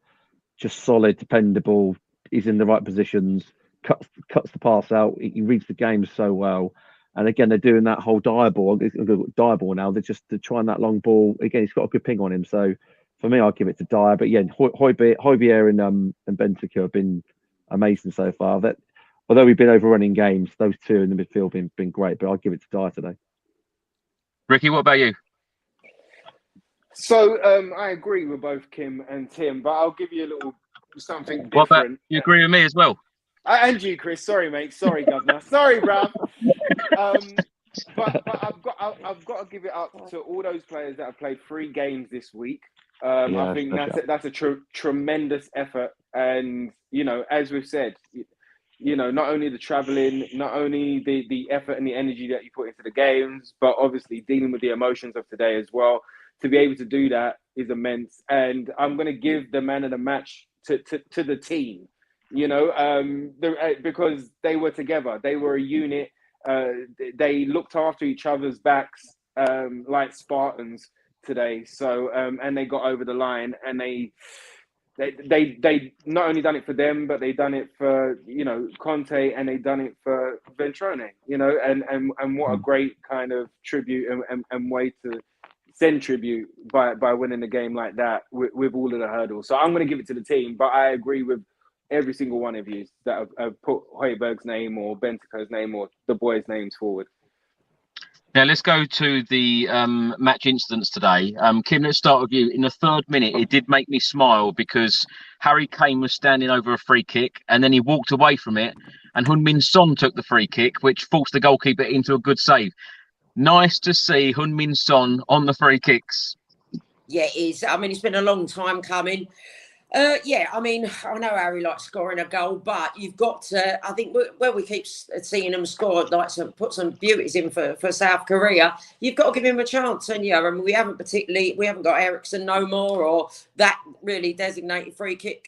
Just solid, dependable. He's in the right positions. Cuts the pass out. He reads the game so well. And again, they're doing that whole Dyer ball now. They're trying that long ball. Again, he's got a good ping on him. So for me, I'll give it to Dyer. But yeah, Højbjerg and Benteke have been amazing so far. That although we've been overrunning games, those two in the midfield have been great. But I'll give it to Dyer today. Ricky, what about you? So I agree with both Kim and Tim, but I'll give you a little something different. What about you? Agree with me as well? And you, Chris. Sorry, mate. Sorry, governor. Sorry, bruv. But I've got to give it up to all those players that have played 3 games this week. I think that's a tremendous effort, and as we've said, not only the travelling, not only the effort and the energy that you put into the games, but obviously dealing with the emotions of today as well. To be able to do that is immense, and I'm going to give the man of the match to the team. Because they were together, they were a unit. They looked after each other's backs like Spartans today. So and they got over the line, and they not only done it for them, but they done it for Conte, and they done it for Ventrone. And what a great kind of tribute and way to send tribute by winning the game like that with all of the hurdles. So I'm going to give it to the team, but I agree with every single one of you that have put Højbjerg's name or Benteke's name or the boys' names forward. Now let's go to the match incidents today. Kim, let's start with you. In the 3rd minute, it did make me smile because Harry Kane was standing over a free kick and then he walked away from it, and Heung-min Son took the free kick, which forced the goalkeeper into a good save. Nice to see Heung-min Son on the free kicks. Yeah, it is. I mean, it's been a long time coming. I know Harry likes scoring a goal, but you've got to, I think, where we keep seeing him score, put some beauties in for South Korea, you've got to give him a chance. And we haven't got Eriksson no more, or that really designated free kick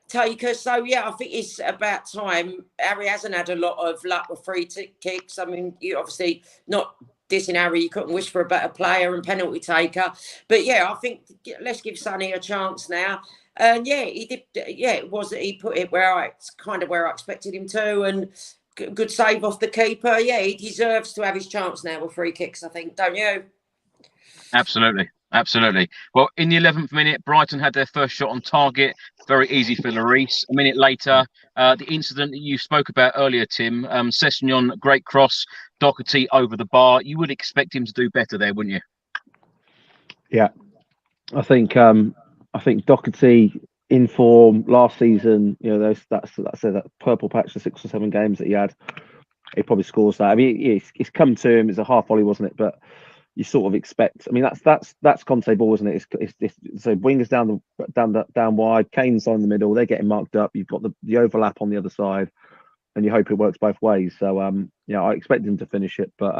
taker. So I think it's about time. Harry hasn't had a lot of luck with free kicks. I mean, you obviously not dissing Harry, you couldn't wish for a better player and penalty taker. But I think let's give Sonny a chance now. And he did. It was that he put it where I expected him to, and good save off the keeper. Yeah, he deserves to have his chance now with free kicks, I think, don't you? Absolutely. Absolutely. Well, in the 11th minute, Brighton had their first shot on target. Very easy for Lloris. A minute later, the incident that you spoke about earlier, Tim, Sessegnon, great cross, Doherty over the bar. You would expect him to do better there, wouldn't you? Yeah, I think Doherty in form last season. You know, that purple patch, the 6 or 7 games that he had, he probably scores that. I mean, it's come to him. It's a half volley, wasn't it? But you sort of expect. I mean, that's Conte ball, isn't it? It's so wingers down wide, Kane's on the middle. They're getting marked up. You've got the overlap on the other side, and you hope it works both ways. So yeah, I expect him to finish it, but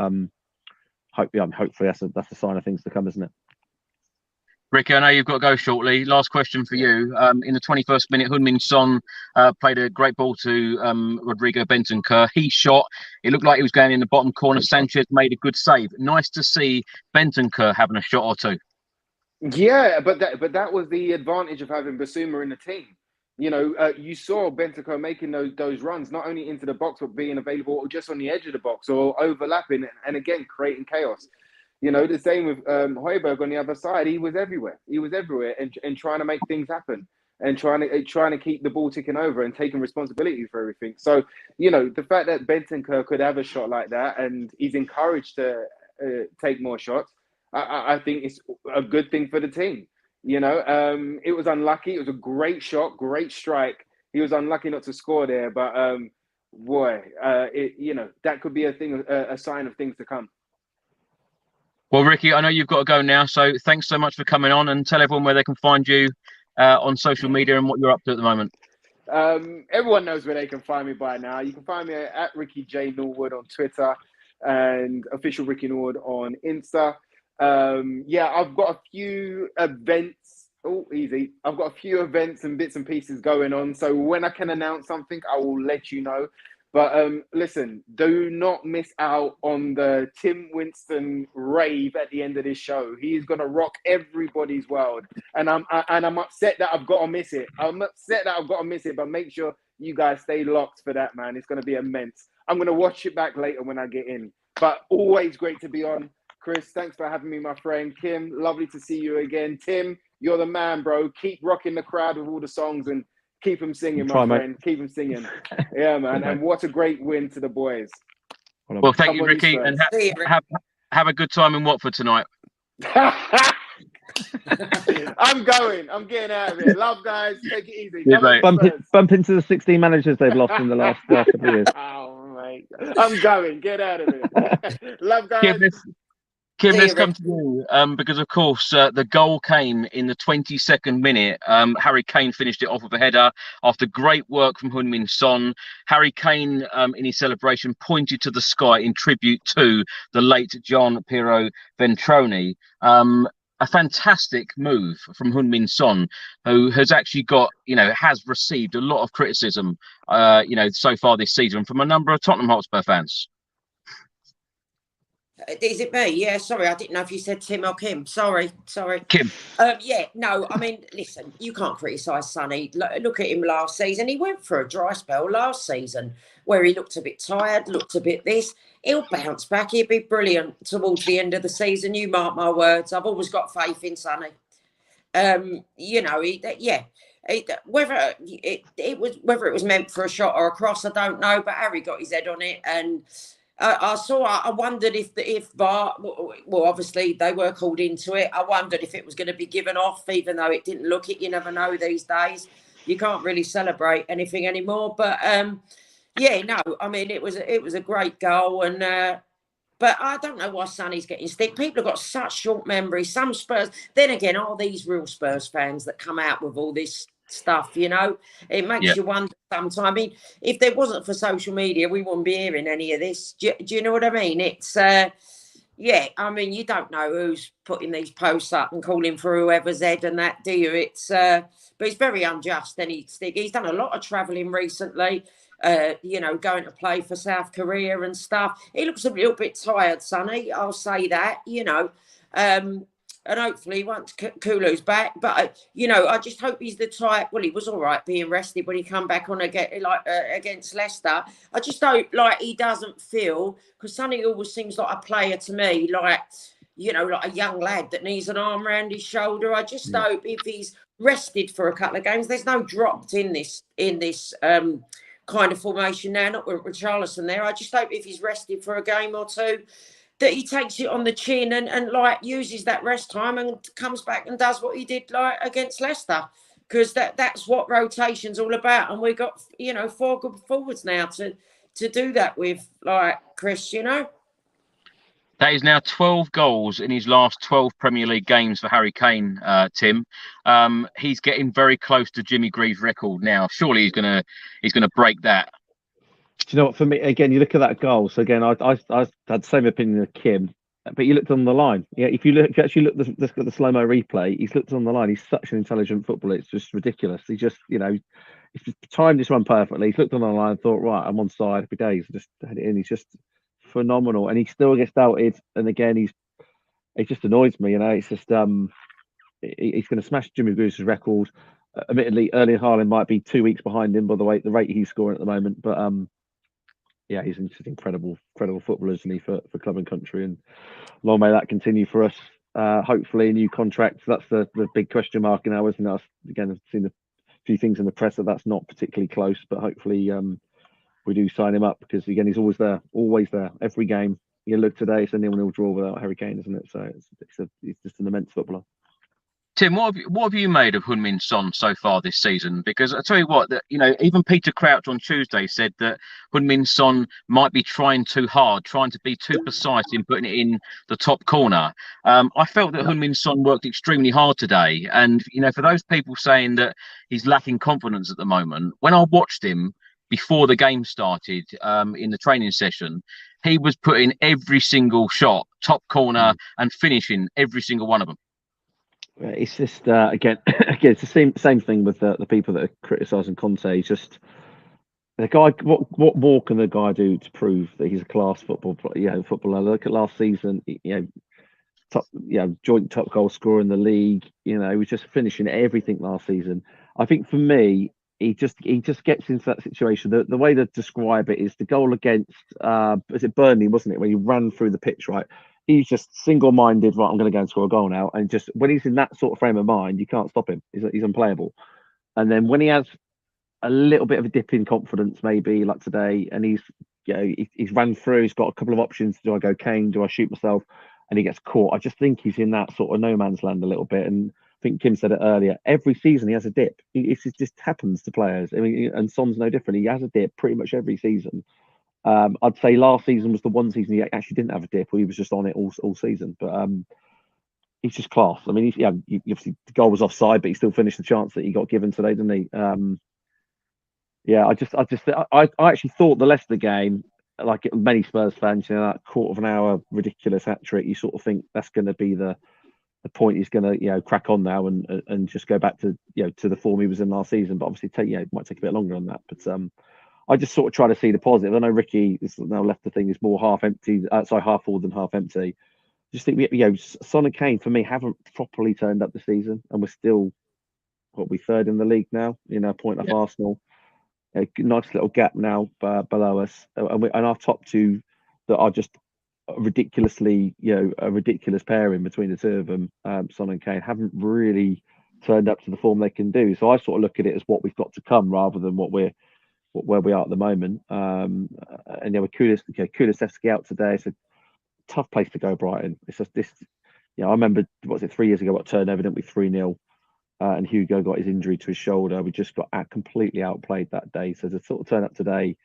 hopefully that's a sign of things to come, isn't it? Ricky, I know you've got to go shortly. Last question for you. In the 21st minute, Heung-min Son played a great ball to Rodrigo Bentancur. He shot. It looked like he was going in the bottom corner. Sanchez made a good save. Nice to see Bentancur having a shot or two. Yeah, but that was the advantage of having Basuma in the team. You know, you saw Bentancur making those runs, not only into the box, but being available just on the edge of the box or overlapping and again, creating chaos. You know, the same with Højbjerg on the other side. He was everywhere. He was everywhere and trying to make things happen and trying to keep the ball ticking over and taking responsibility for everything. So, you know, the fact that Bentancur could have a shot like that and he's encouraged to take more shots, I think it's a good thing for the team. You know, it was unlucky. It was a great shot, great strike. He was unlucky not to score there, but you know, that could be a sign of things to come. Well, Ricky, I know you've got to go now, so thanks so much for coming on, and tell everyone where they can find you on social media and what you're up to at the moment. Everyone knows where they can find me by now. You can find me at Ricky J Norwood on Twitter and official Ricky Norwood on Insta. Yeah, I've got a few events. I've got a few events and bits and pieces going on. So when I can announce something, I will let you know. But listen, do not miss out on the Tim Winston rave at the end of this show. He's gonna rock everybody's world, and I'm upset that I've got to miss it. But make sure you guys stay locked for that, man. It's gonna be immense. I'm gonna watch it back later when I get in. But always great to be on. Chris, thanks for having me, my friend. Kim, lovely to see you again. Tim, you're the man, bro. Keep rocking the crowd with all the songs and keep them singing, my friend. Keep them singing. Yeah, man. And what a great win to the boys. Well, thank you, Ricky. And have a good time in Watford tonight. I'm going. I'm getting out of here. Love, guys. Take it easy. Yeah, bump into the 16 managers they've lost in the last couple of years. Oh, mate. I'm going. Get out of here. Love, guys. Kim, let's come to you because, of course, the goal came in the 22nd minute. Harry Kane finished it off with a header after great work from Heung-min Son. Harry Kane, in his celebration, pointed to the sky in tribute to the late Gian Piero Ventrone. A fantastic move from Heung-min Son, who has actually has received a lot of criticism, so far this season from a number of Tottenham Hotspur fans. Is it me? Yeah, sorry, I didn't know if you said Tim or Kim. Sorry. Kim. Yeah, no, I mean, listen, you can't criticise Sonny. Look at him last season. He went for a dry spell last season where he looked a bit tired, looked a bit this. He'll bounce back. He'll be brilliant towards the end of the season. You mark my words. I've always got faith in Sonny. Whether it was meant for a shot or a cross, I don't know. But Harry got his head on it, and I wondered if VAR, well, obviously they were called into it. I wondered if it was going to be given off, even though it didn't look it. You never know these days. You can't really celebrate anything anymore. But I mean, it was a great goal, and but I don't know why Sonny's getting stick. People have got such short memories. Some Spurs. Then again, are these real Spurs fans that come out with all this stuff? You know, it makes you wonder sometimes. I mean, if there wasn't for social media, we wouldn't be hearing any of this. Do you know what I mean? It's I mean, you don't know who's putting these posts up and calling for whoever's head and that, do you? It's but it's very unjust. He's done a lot of travelling recently. Going to play for South Korea and stuff. He looks a little bit tired, Sonny. I'll say that. And hopefully once Kulu's back, but you know, I just hope he's the type. Well, he was all right being rested when he come back on against Leicester. I just hope like he doesn't feel, because Sonny always seems like a player to me, like, you know, like a young lad that needs an arm around his shoulder. I just hope if he's rested for a couple of games, there's no dropped in this kind of formation now. Not with Richarlison there. I just hope if he's rested for a game or two, that he takes it on the chin and like uses that rest time and comes back and does what he did like against Leicester, because that's what rotation's all about. And we've got, you know, 4 good forwards now to do that with, like, Chris, you know. That is now 12 goals in his last 12 Premier League games for Harry Kane, Tim. He's getting very close to Jimmy Greaves' record now. Surely he's gonna break that. Do you know what? For me, again, you look at that goal. So again, I had the same opinion as Kim, but you looked on the line. Yeah, if you actually look at the slow-mo replay, he's looked on the line. He's such an intelligent footballer. It's just ridiculous. He just, you know, he's just timed this one perfectly. He's looked on the line and thought, right, I'm on side happy days. Just had it in. He's just phenomenal, and he still gets doubted. And again, it just annoys me. You know, it's just he's going to smash Jimmy Greaves' record. Admittedly, Erling Haaland might be 2 weeks behind him by the rate he's scoring at the moment, but yeah, he's just incredible footballer, isn't he, for club and country, and long may that continue for us. Hopefully, a new contract. That's the big question mark now, isn't it? Again, I've seen a few things in the press that's not particularly close, but hopefully we do sign him up, because again, he's always there, every game. You look today, it's a 0-0 draw without Harry Kane, isn't it? So it's just an immense footballer. Tim, what have you made of Heung-min Son so far this season? Because I tell you what, that, you know, even Peter Crouch on Tuesday said that Heung-min Son might be trying too hard, trying to be too precise in putting it in the top corner. I felt that Heung-min Son worked extremely hard today, and you know, for those people saying that he's lacking confidence at the moment, when I watched him before the game started in the training session, he was putting every single shot top corner and finishing every single one of them. It's just again, it's the same thing with the people that are criticising Conte. It's just the guy. What more can the guy do to prove that he's a class footballer? Look at last season. Joint top goal scorer in the league. You know, he was just finishing everything last season. I think for me, he just gets into that situation. The way to describe it is the goal against was it Burnley, wasn't it, when he ran through the pitch, right? He's just single-minded, right, I'm going to go and score a goal now. And just when he's in that sort of frame of mind, you can't stop him. He's unplayable. And then when he has a little bit of a dip in confidence, maybe like today, and he's ran through, he's got a couple of options. Do I go Kane? Do I shoot myself? And he gets caught. I just think he's in that sort of no man's land a little bit. And I think Kim said it earlier. Every season he has a dip. It just happens to players. I mean, and Son's no different. He has a dip pretty much every season. I'd say last season was the one season he actually didn't have a dip, or he was just on it all season. But he's just class. I mean, obviously the goal was offside, but he still finished the chance that he got given today, didn't he? I actually thought the Leicester game, like many Spurs fans, you know, that quarter of an hour ridiculous hat trick, you sort of think that's going to be the point he's going to, you know, crack on now and just go back to, you know, to the form he was in last season. But obviously, it might take a bit longer on that. But I just sort of try to see the positive. I know Ricky is now left the thing is more half full than half empty. Just think, you know, Son and Kane for me haven't properly turned up the season, and we're still third in the league now. You know, a point off Arsenal. A nice little gap now below us, and our top two that are just ridiculously, you know, a ridiculous pairing between the two of them, Son and Kane, haven't really turned up to the form they can do. So I sort of look at it as what we've got to come rather than where we are at the moment. And yeah, with Kulusevski out today, it's a tough place to go, Brighton. It's just this, you know, I remember, 3 years ago, what turned evidently 3-0. And Hugo got his injury to his shoulder. We just got completely outplayed that day. So to sort of turn up today,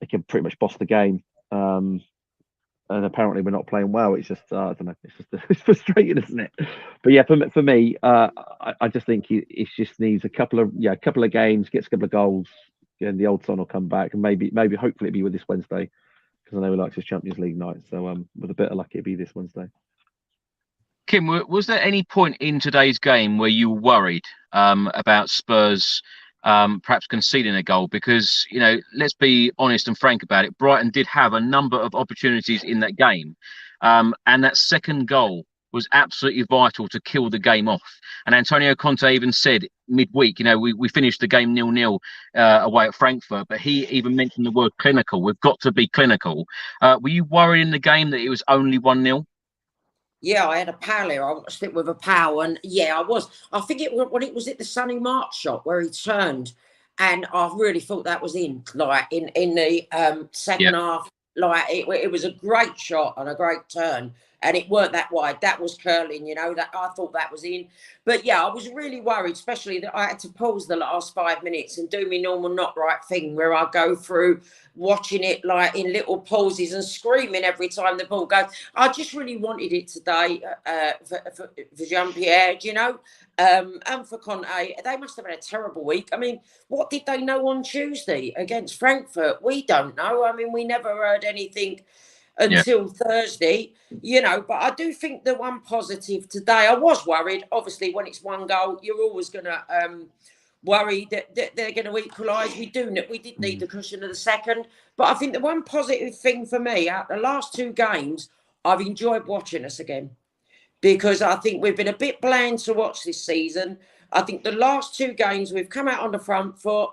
they can pretty much boss the game. And apparently we're not playing well. It's just, I don't know. It's frustrating, isn't it? But yeah, for me, I just think it just needs a couple of games, gets a couple of goals, and the old Son will come back, and maybe hopefully it'll be with this Wednesday, because I know he likes his Champions League night. So with a bit of luck, it'll be this Wednesday. Kim, was there any point in today's game where you were worried about Spurs perhaps conceding a goal? Because, you know, let's be honest and frank about it. Brighton did have a number of opportunities in that game. And that second goal was absolutely vital to kill the game off. And Antonio Conte even said midweek, we finished the game 0-0 away at Frankfurt, but he even mentioned the word clinical. We've got to be clinical. Were you worried in the game that it was only 1-0? Yeah, I had a pal here. I watched it with a pal, and yeah, I was. I think when it was at the Sonny March shot where he turned, and I really thought that was in the second half. Like it was a great shot and a great turn, and it weren't that wide. That was curling, that I thought that was in. But yeah, I was really worried, especially that I had to pause the last 5 minutes and do my normal not right thing where I go through watching it like in little pauses and screaming every time the ball goes. I just really wanted it today for Jean-Pierre, and for Conte. They must have had a terrible week. I mean, what did they know on Tuesday against Frankfurt? We don't know. I mean, we never heard anything until Thursday, but I do think the one positive today, I was worried. Obviously, when it's one goal, you're always going to worry that they're going to equalise. We did need the cushion of the second. But I think the one positive thing for me, out the last two games, I've enjoyed watching us again. Because I think we've been a bit bland to watch this season. I think the last two games, we've come out on the front foot,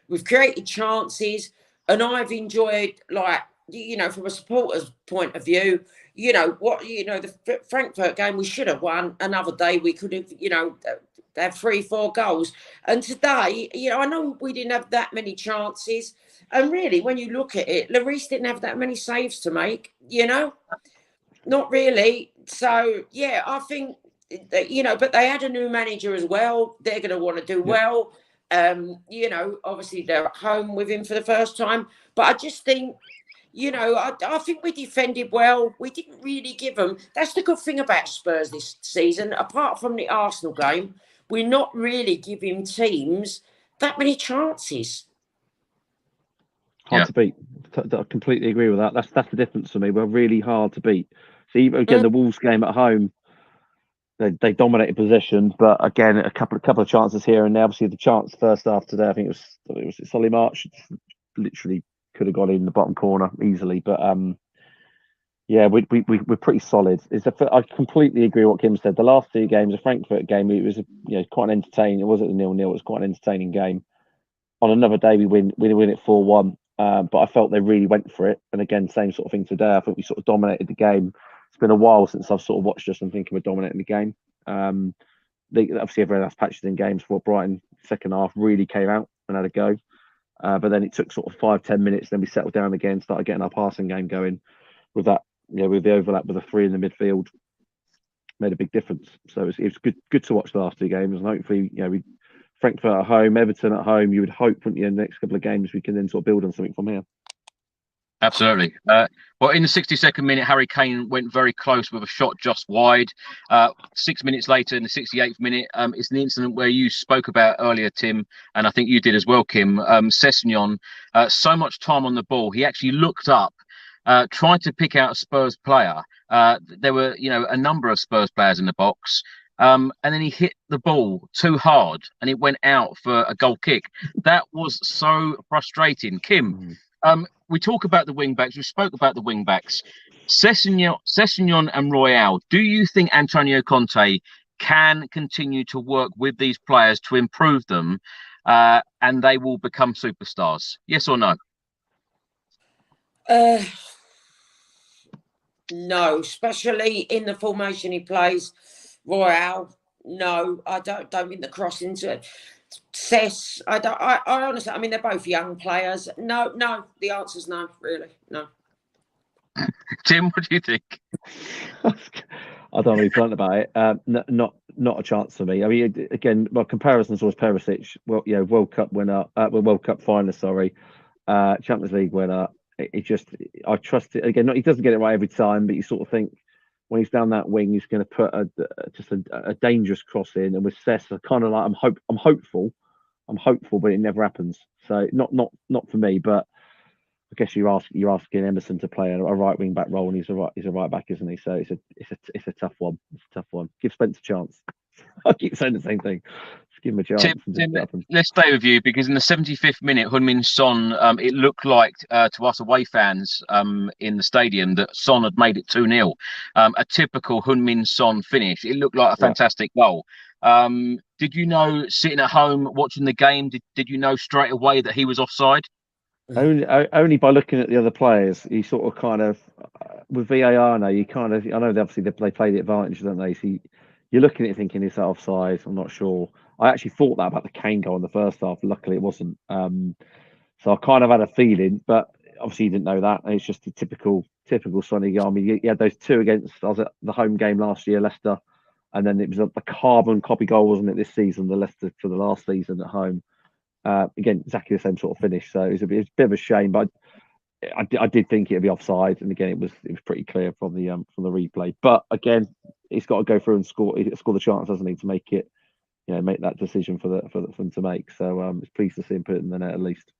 we've created chances, and I've enjoyed, from a supporter's point of view, the Frankfurt game, we should have won. Another day, we could have, had 3-4 goals. And today, I know we didn't have that many chances. And really, when you look at it, Lloris didn't have that many saves to make, Not really. So, yeah, I think, but they had a new manager as well. They're going to want to do well. Obviously they're at home with him for the first time. But I just think, I think we defended well. We didn't really give them. That's the good thing about Spurs this season. Apart from the Arsenal game, we're not really giving teams that many chances. Hard to beat. I completely agree with that. That's the difference for me. We're really hard to beat. So even again, the Wolves game at home, they dominated possession, but again, a couple of chances here and there. Obviously, the chance first half today, I think it was Solly March, literally could have got in the bottom corner easily. But we're pretty solid. I completely agree with what Kim said. The last two games, the Frankfurt game, it was quite an entertaining. It wasn't a 0-0. It was quite an entertaining game. On another day, we win it 4-1. But I felt they really went for it. And again, same sort of thing today. I think we sort of dominated the game. It's been a while since I've sort of watched us and thinking we're dominating the game. Obviously, everyone else patches in games for Brighton. Second half really came out and had a go. But then it took sort of 5-10 minutes. Then we settled down again, started getting our passing game going with that, with the overlap with the three in the midfield. Made a big difference. So it was good to watch the last two games. And hopefully, we Frankfurt at home, Everton at home. You would hope, wouldn't you, in the next couple of games we can then sort of build on something from here. Absolutely. Well, in the 62nd minute, Harry Kane went very close with a shot just wide. 6 minutes later, in the 68th minute, it's an incident where you spoke about earlier, Tim, and I think you did as well, Kim. Sessegnon, so much time on the ball, he actually looked up, tried to pick out a Spurs player. There were, a number of Spurs players in the box. And then he hit the ball too hard and it went out for a goal kick. That was so frustrating. Kim, we talk about the wing backs. We spoke about the wing backs. Sessegnon and Royale. Do you think Antonio Conte can continue to work with these players to improve them and they will become superstars? Yes or no? No, especially in the formation he plays. Royale, no, I don't think the cross into it. Cess, I honestly, I mean, they're both young players. No, the answer's no, really, no. Tim, what do you think? I don't know. We've learned about it. Not a chance for me. I mean, again, my comparisons was Perisic. Well, World Cup winner, World Cup finalist. Sorry, Champions League winner. I trust it. Again, he doesn't get it right every time, but you sort of think when he's down that wing, he's going to put a dangerous cross in. And with Cess, I kind of like I'm hopeful, but it never happens. So not for me. But I guess you're asking Emerson to play a right wing back role, and he's a right back, isn't he? So it's a tough one. It's a tough one. Give Spence a chance. I keep saying the same thing. give him a chance. Tim, let's stay with you, because in the 75th minute, Heung-min Son, it looked like to us away fans in the stadium that Son had made it 2-0. A typical Heung-min Son finish. It looked like a fantastic goal. Did you know, sitting at home watching the game, did you know straight away that he was offside? Only by looking at the other players. You sort of kind of, with VAR now, you kind of, I know obviously they play the advantage, don't they? So you're looking at it thinking, is that offside? I'm not sure. I actually thought that about the Kane goal in the first half. Luckily, it wasn't. So I kind of had a feeling, but obviously you didn't know that. It's just a typical Sonny goal. I mean, you had those two against, I was at the home game last year, Leicester, and then it was the carbon copy goal, wasn't it, this season, the Leicester for the last season at home. Again, exactly the same sort of finish. So it was a bit of a shame, but I did think it'd be offside, and again, it was pretty clear from the replay. But again, he's got to go through and score the chance, doesn't he, to make it, make that decision for them to make. So it's pleased to see him put it in the net at least.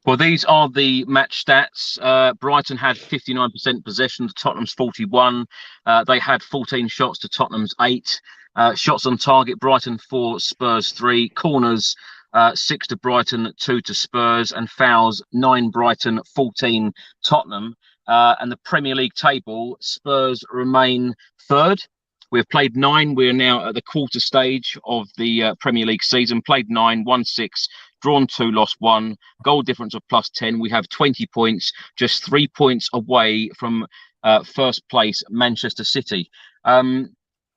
Well, these are the match stats. Brighton had 59% possession to Tottenham's 41. They had 14 shots to Tottenham's 8. Shots on target, Brighton 4, Spurs 3. Corners, 6 to Brighton, 2 to Spurs. And fouls, 9 Brighton, 14 Tottenham. And the Premier League table, Spurs remain third. We've played 9. We're now at the quarter stage of the Premier League season. Played 9, won 6, drawn 2, lost 1. Goal difference of +10. We have 20 points, just 3 points away from first place, Manchester City.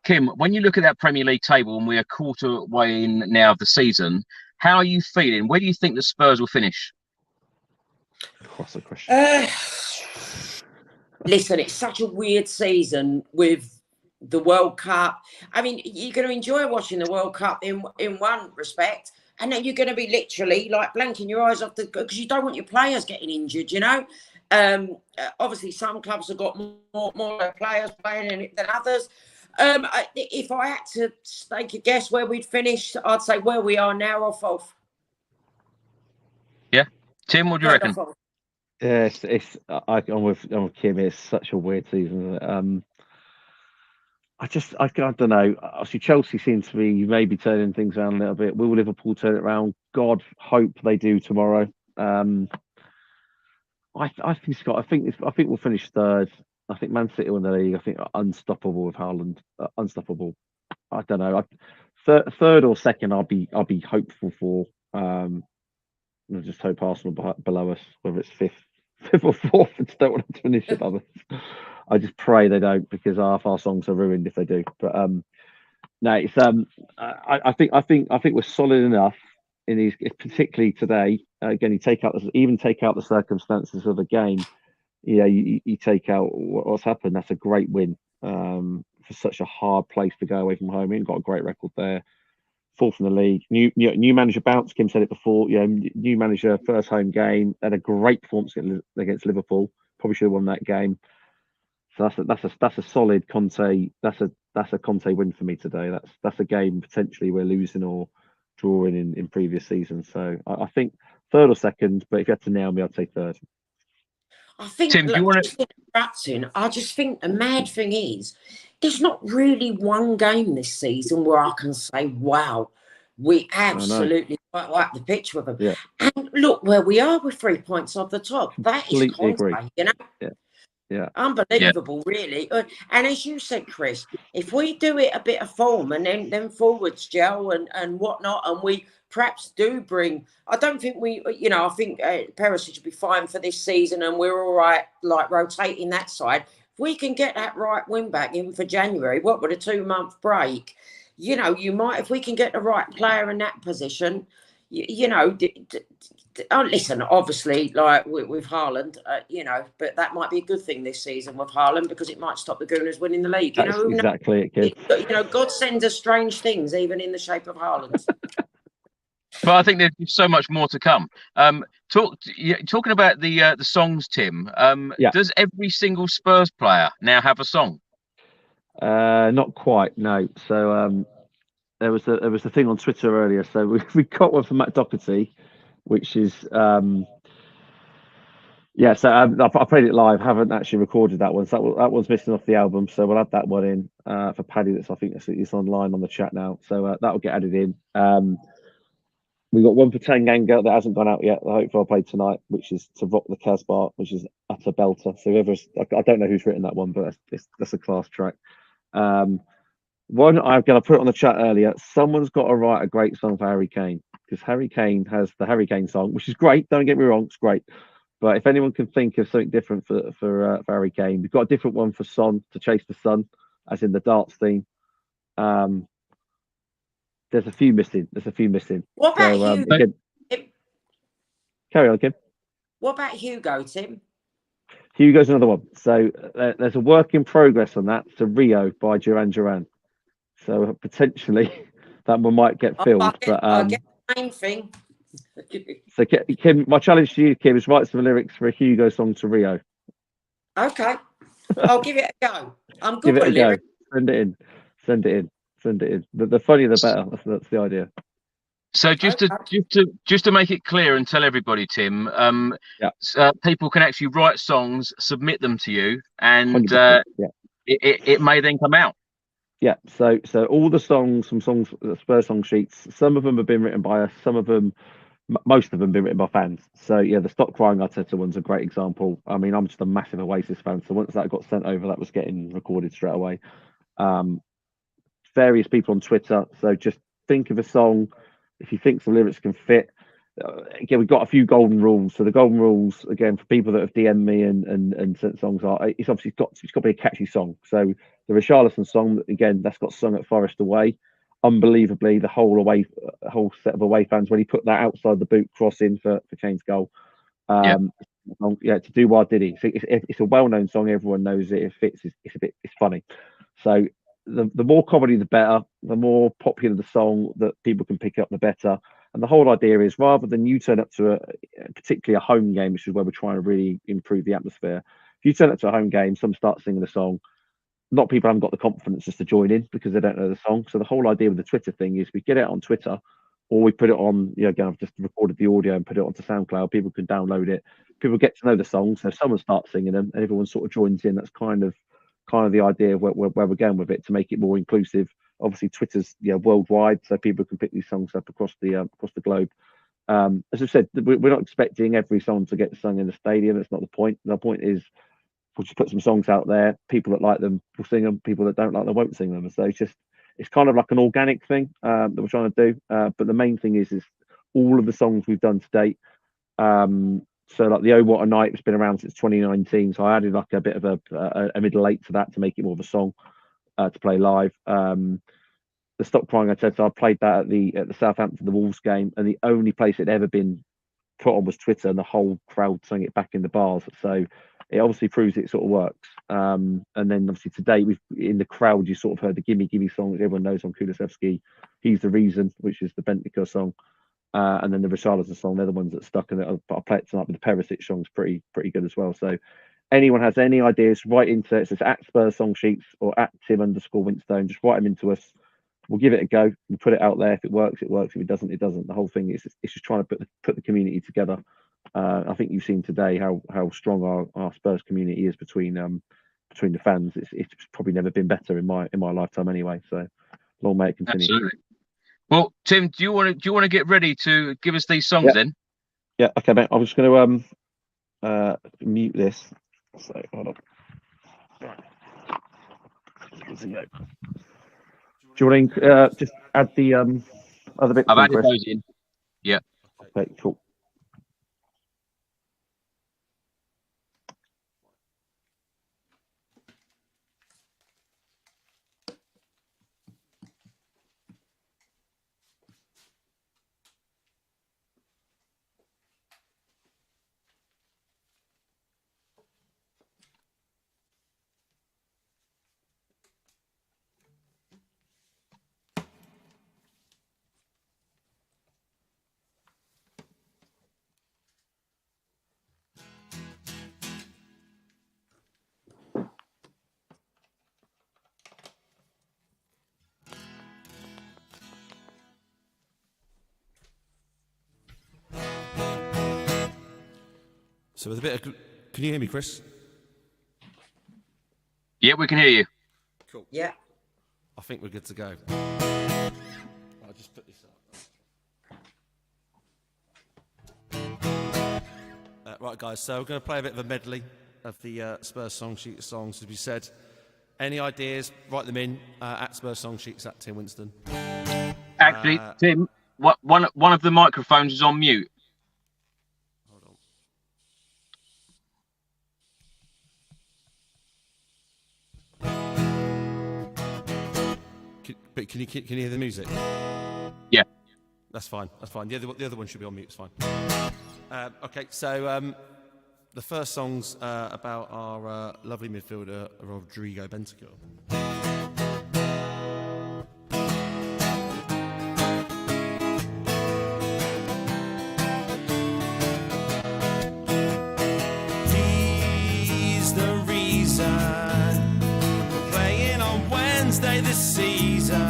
Kim, when you look at that Premier League table and we're a quarter way in now of the season, how are you feeling? Where do you think the Spurs will finish? What's the question? Listen, it's such a weird season with the World Cup. I mean, you're going to enjoy watching the World Cup in one respect, and then you're going to be literally like blanking your eyes off because you don't want your players getting injured, Obviously, some clubs have got more players playing in it than others. If I had to take a guess where we'd finish, I'd say where we are now, or fourth. Yeah, Tim, what do you reckon? Yeah, I'm with Kim. It's such a weird season. I don't know. Obviously, Chelsea seems to be maybe turning things around a little bit. Will Liverpool turn it around? God, hope they do tomorrow. I think Scott. I think we'll finish third. I think Man City win the league. I think are unstoppable with Haaland. Unstoppable. I don't know. Third or second, I'll be hopeful for. I just hope Arsenal below us, whether it's fifth or fourth. I just don't want them to finish above us. I just pray they don't, because half our songs are ruined if they do. But no, it's I think we're solid enough in these, particularly today. Again, you take out the circumstances of the game. You take out what's happened. That's a great win for such a hard place to go away from home. We've got a great record there. Fourth in the league. New manager bounce. Kim said it before. New manager, first home game. Had a great performance against Liverpool. Probably should have won that game. So that's a solid Conte. That's a Conte win for me today. That's a game potentially we're losing or drawing in previous seasons. So I think third or second. But if you had to nail me, I'd say third. I think, Tim, do you want to? I just think the mad thing is, there's not really one game this season where I can say, wow, we absolutely quite like the pitch with them. Yeah. And look where we are with 3 points off the top. That is Conte, Yeah. Unbelievable, really. And as you said, Chris, if we do it a bit of form and then forwards gel and whatnot, and we perhaps do bring, I don't think I think Perisic should be fine for this season, and we're all right, like rotating that side. If we can get that right wing back in for January, what with a 2-month break, you might, if we can get the right player in that position, listen, obviously, like with Haaland, but that might be a good thing this season with Haaland, because it might stop the Gooners winning the league. That's exactly it, kid. God sends us strange things, even in the shape of Haaland. But I think there's so much more to come. Talking about the songs, Tim. Does every single Spurs player now have a song? Not quite, no. So there was a thing on Twitter earlier. So we got one from Matt Doherty, which is Yeah, so I played it live. Haven't actually recorded that one. So that one's missing off the album. So we'll add that one in for Paddy. I think it's online on the chat now. So that will get added in. We got one for Tanganga that hasn't gone out yet. I hope I'll play tonight, which is to rock the Casbah, which is utter belter. So I don't know who's written that one, but that's a class track. One I'm going to put it on the chat earlier. Someone's got to write a great song for Harry Kane, because Harry Kane has the Harry Kane song, which is great. Don't get me wrong, it's great. But if anyone can think of something different for Harry Kane, we've got a different one for Son, To Chase the Sun, as in the darts theme. There's a few missing. What about Hugo? Again, carry on, Kim. What about Hugo, Tim? Hugo's another one. So there's a work in progress on that. So Rio by Duran Duran. So potentially that one might get filled. I get the main thing. So Kim, my challenge to you, Kim, is write some lyrics for a Hugo song to Rio. Okay, I'll give it a go. I'm good Give it with a go. lyrics. Send it in. The funnier the better. That's the idea. So just to make it clear and tell everybody, Tim, people can actually write songs, submit them to you, and it may then come out. Yeah. So all the songs from Spurs song sheets, some of them have been written by us, some of them, most of them, have been written by fans. So yeah, the Stop Crying Arteta one's a great example. I mean, I'm just a massive Oasis fan, so once that got sent over, that was getting recorded straight away. Various people on Twitter. So just think of a song. If you think some lyrics can fit, again, we've got a few golden rules. So the golden rules, again, for people that have DM'd me and sent songs, it's obviously got to be a catchy song. So the Richarlison song, again, that's got sung at Forest away. Unbelievably, the whole set of away fans, when he put that outside the boot crossing for Kane's goal. To do why did he? So it's a well-known song. Everyone knows it. It fits. It's funny. So the more comedy, the better. The more popular the song that people can pick up, the better. And the whole idea is, rather than you turn up to particularly a home game, which is where we're trying to really improve the atmosphere. If you turn up to a home game, some start singing a song. Not people haven't got the confidence just to join in because they don't know the song. So the whole idea with the Twitter thing is we get it on Twitter, or we put it on. Again, I've just recorded the audio and put it onto SoundCloud. People can download it. People get to know the songs. So someone starts singing them, and everyone sort of joins in. That's kind of the idea of where we're going with it, to make it more inclusive. Obviously, Twitter's worldwide, so people can pick these songs up across the globe. As I said, we're not expecting every song to get sung in the stadium. That's not the point. The point is, we'll just put some songs out there. People that like them will sing them. People that don't like them won't sing them. So it's kind of like an organic thing that we're trying to do. But the main thing is all of the songs we've done to date. So like the Oh What a Night has been around since 2019. So I added like a bit of a middle eight to that to make it more of a song to play live. The Stop Crying Arteta, I played that at the Southampton the Wolves game, and the only place it'd ever been put on was Twitter, and the whole crowd sang it back in the bars. So it obviously proves it sort of works. And then obviously today, in the crowd, you sort of heard the Gimme Gimme song that everyone knows on Kulusevski. He's the Reason, which is the Bentniker song. And then the Richarlison song, they're the ones that stuck. And I'll play it tonight, but the Perisic song's pretty good as well. So anyone has any ideas, write into it. So it's at Spurs Song Sheets or at Tim_Winstone. Just write them into us. We'll give it a go. We'll put it out there. If it works, it works. If it doesn't, it doesn't. The whole thing is it's just trying to put the community together. I think you've seen today how strong our Spurs community is between the fans. It's probably never been better in my lifetime anyway. So long may it continue. Absolutely. Well, Tim, do you want to get ready to give us these songs then? Yeah. Okay, mate. I'm just going to mute this. So hold on. Right. Do you want to just add the other bits? I've added those in. Yeah. Okay, cool. So with a bit of... Can you hear me, Chris? Yeah, we can hear you. Cool. Yeah. I think we're good to go. I'll just put this up. Right, guys, so we're going to play a bit of a medley of the Spurs song sheet songs, as we said. Any ideas, write them in at Spurs Song Sheets at Tim Winston. Actually, Tim, one of the microphones is on mute. Hold on. Can you hear the music? Yeah. That's fine. The other one should be on mute. It's fine. Okay, so the first song's about our lovely midfielder, Rodrigo Bentancur. He's the reason we're playing on Wednesday this season.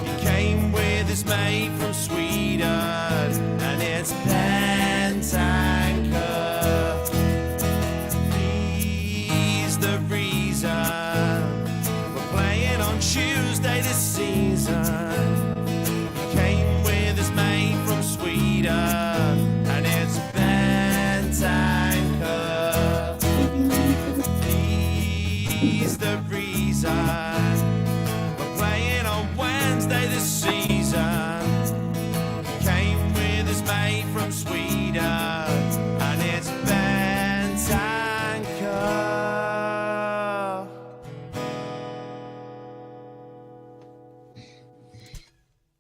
He came with his mate from Sweden, and it's Bentancur. Tuesday this season, he came with his mate from Sweden, and it's Bentancur. He's the reason we're playing on Wednesday this season. He came with his mate from Sweden, and it's Bentancur.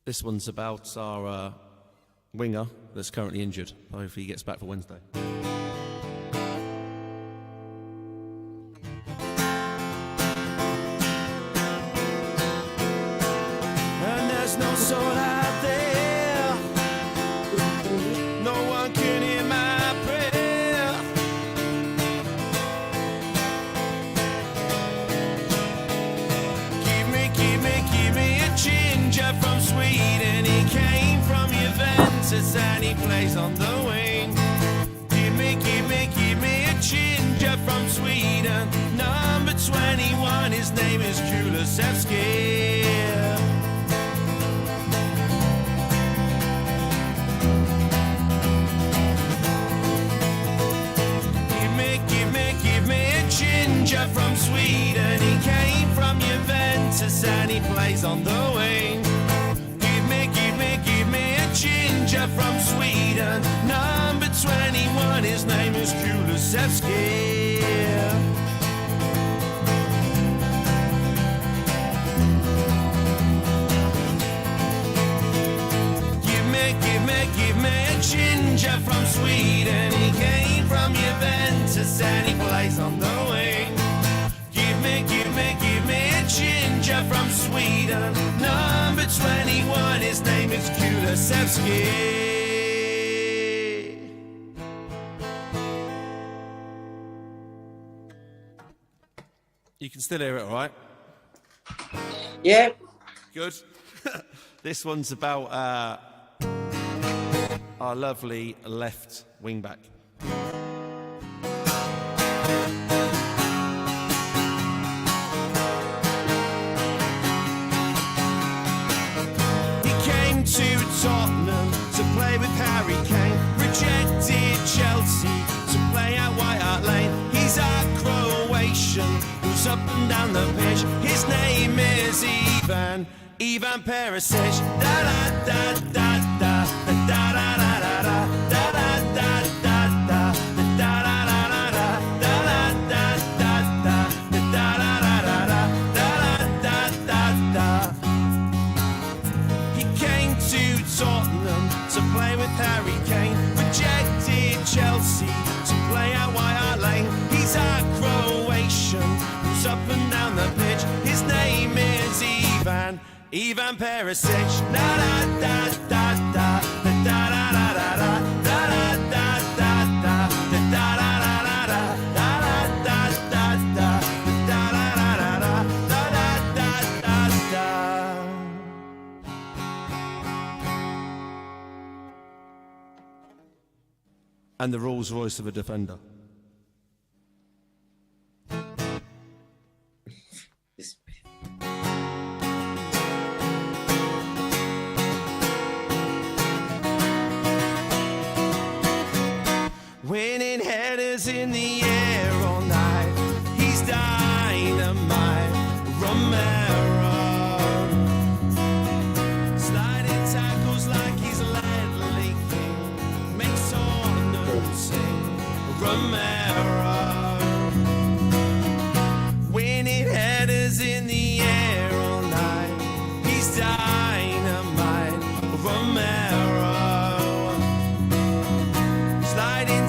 This one's about our winger that's currently injured. Hopefully he gets back for Wednesday. And there's no soul out there. No one can hear my prayer. Give me a ginger from Sweden. He came from Juventus and he plays on the wing. Give me a ginger from Sweden. Number 21, his name is Kulusevski. Give me a ginger from Sweden. He came from Juventus and he plays on the wing. Give me a ginger from Sweden. Number 21, his name is Kulusevski. Give me a ginger from Sweden. He came from Juventus and he plays on the wing. Give me a ginger from Sweden. Number 21, his name is Kulusevski. You can still hear it, all right? Yeah. Good. This one's about our lovely left wing back. He came to Tottenham to play with Harry Kane, rejected Chelsea to play at White Hart Lane. He's a Croatian who's up and down the pitch. His name is Ivan Perisic. Da da da da da da da da da da da da da da. He came to Tottenham to play with Harry Kane, rejected Chelsea to play at White Hart Lane. He's a Croatian who's up and down the pitch. His name is Ivan Perisic. Da da da da da da da da da da da da da and the Rolls Royce of a defender. Winning headers in the air all night. He's dynamite, Romero. Sliding tackles like he's Ledley King. Makes Tottenham sing, Romero. Winning headers in the air all night. He's dynamite, Romero.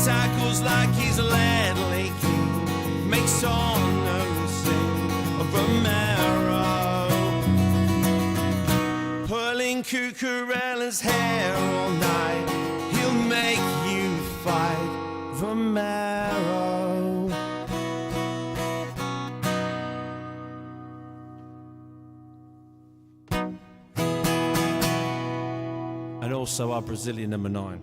Tackles like he's a Ledley King. Makes Tottenham sing, Romero. Pulling Cucurella's hair all night. He'll make you fight, Romero. And also our Brazilian number 9.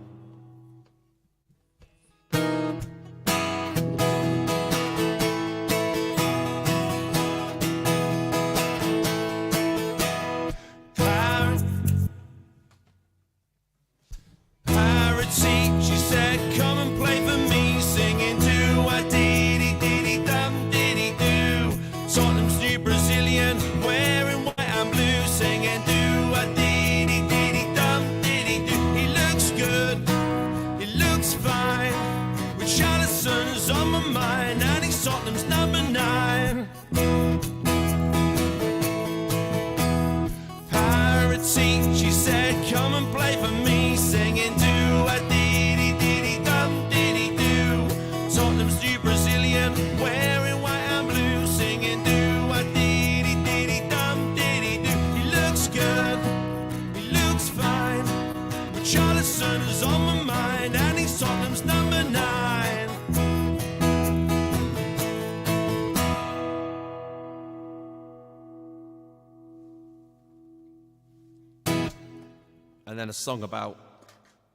And then a song about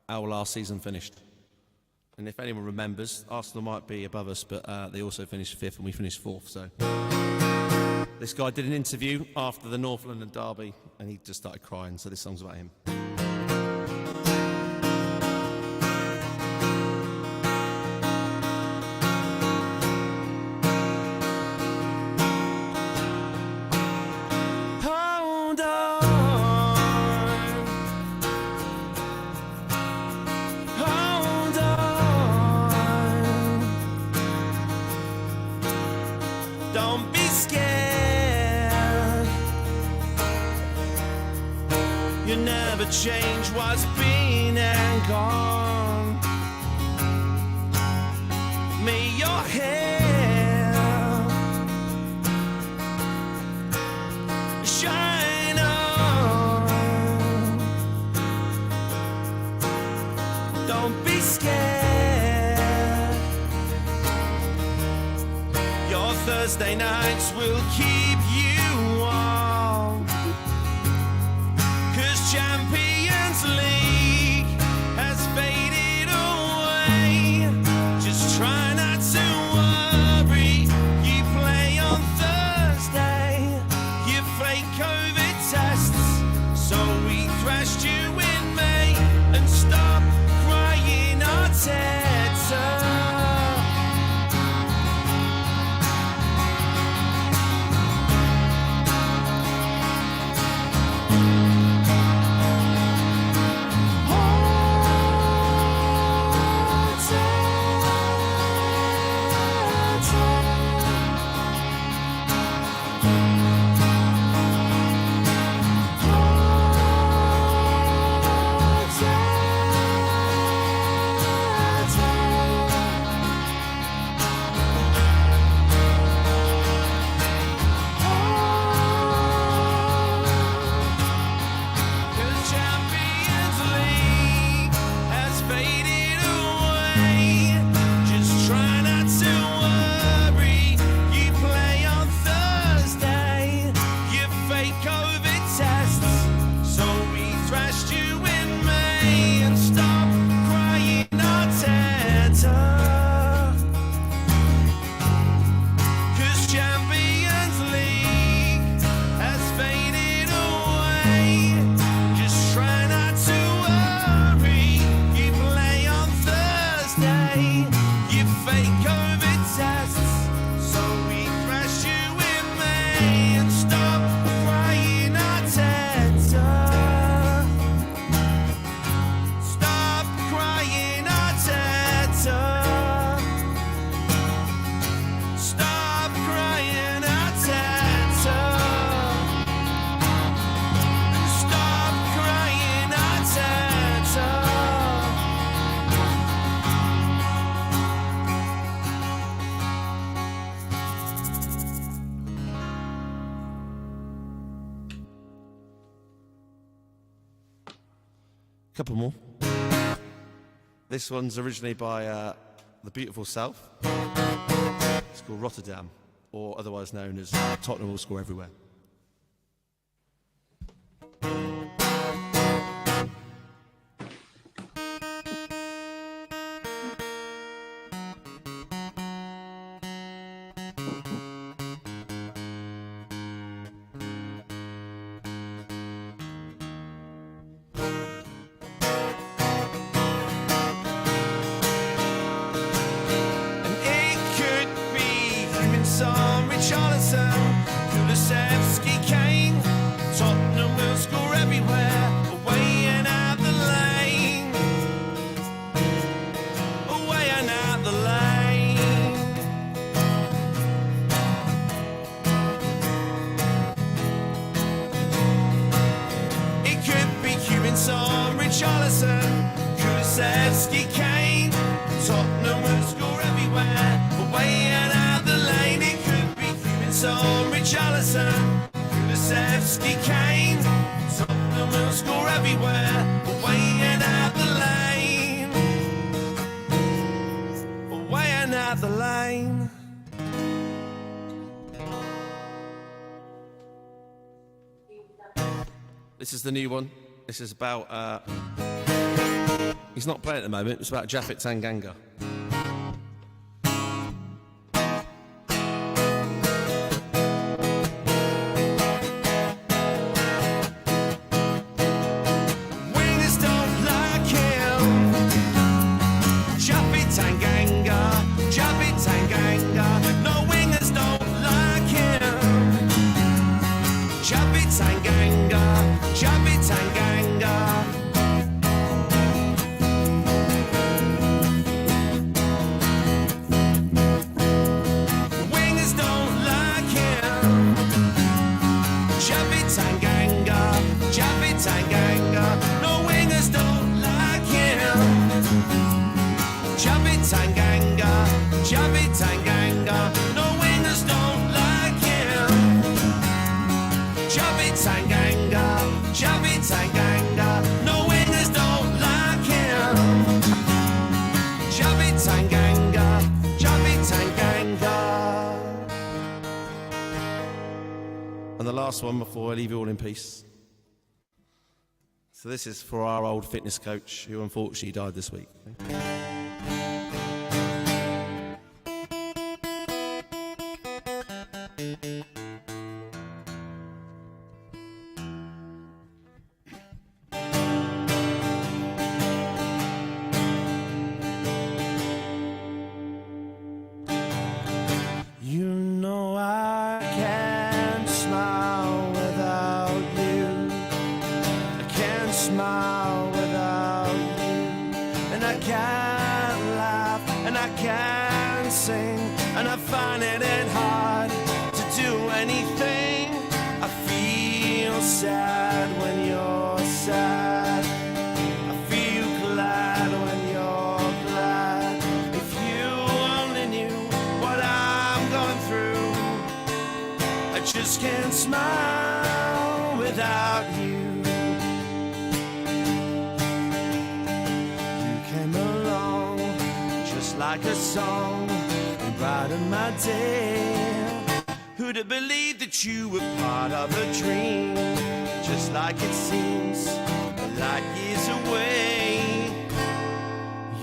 how last season finished. And if anyone remembers, Arsenal might be above us, but they also finished 5th and we finished 4th. So this guy did an interview after the North London derby and he just started crying. So this song's about him. Change what's been and gone. May your hair shine on. Don't be scared. Your Thursday nights will keep you warm. 'Cause Champions League has faded away. Just try not to worry. You play on Thursday. You fake COVID tests. So we thrashed you in May. And stop crying, Arteta. Couple more. This one's originally by the beautiful South. It's called Rotterdam, or otherwise known as Tottenham will score everywhere. This is the new one. This is about, he's not playing at the moment, it's about Japhet Tanganga. Wingers don't like him. Japhet Tanganga, Japhet Tanganga. No wingers don't like him. Japhet Tanganga, Japhet Tanganga. Wingers don't like him. Japhet Tanganga, Japhet Tanganga. No wingers don't like him. Japhet Tanganga, Japhet Tanganga. No wingers don't like him. Japhet Tanganga, Japhet Tanganga. No wingers don't like him. Japhet Tanganga, Japhet Tanganga. And the last one before I leave you all in peace. So this is for our old fitness coach who unfortunately died this week. You know I can't smile without you. I can't smile without you. And I can't laugh and I can't sing. And I find it hard to do anything. I feel sad when you're sad. I feel glad when you're glad. If you only knew what I'm going through, I just can't smile without you. You came along just like a song and brightened my day. Who'd have believed that you were part of a dream? Just like it seems a light years away.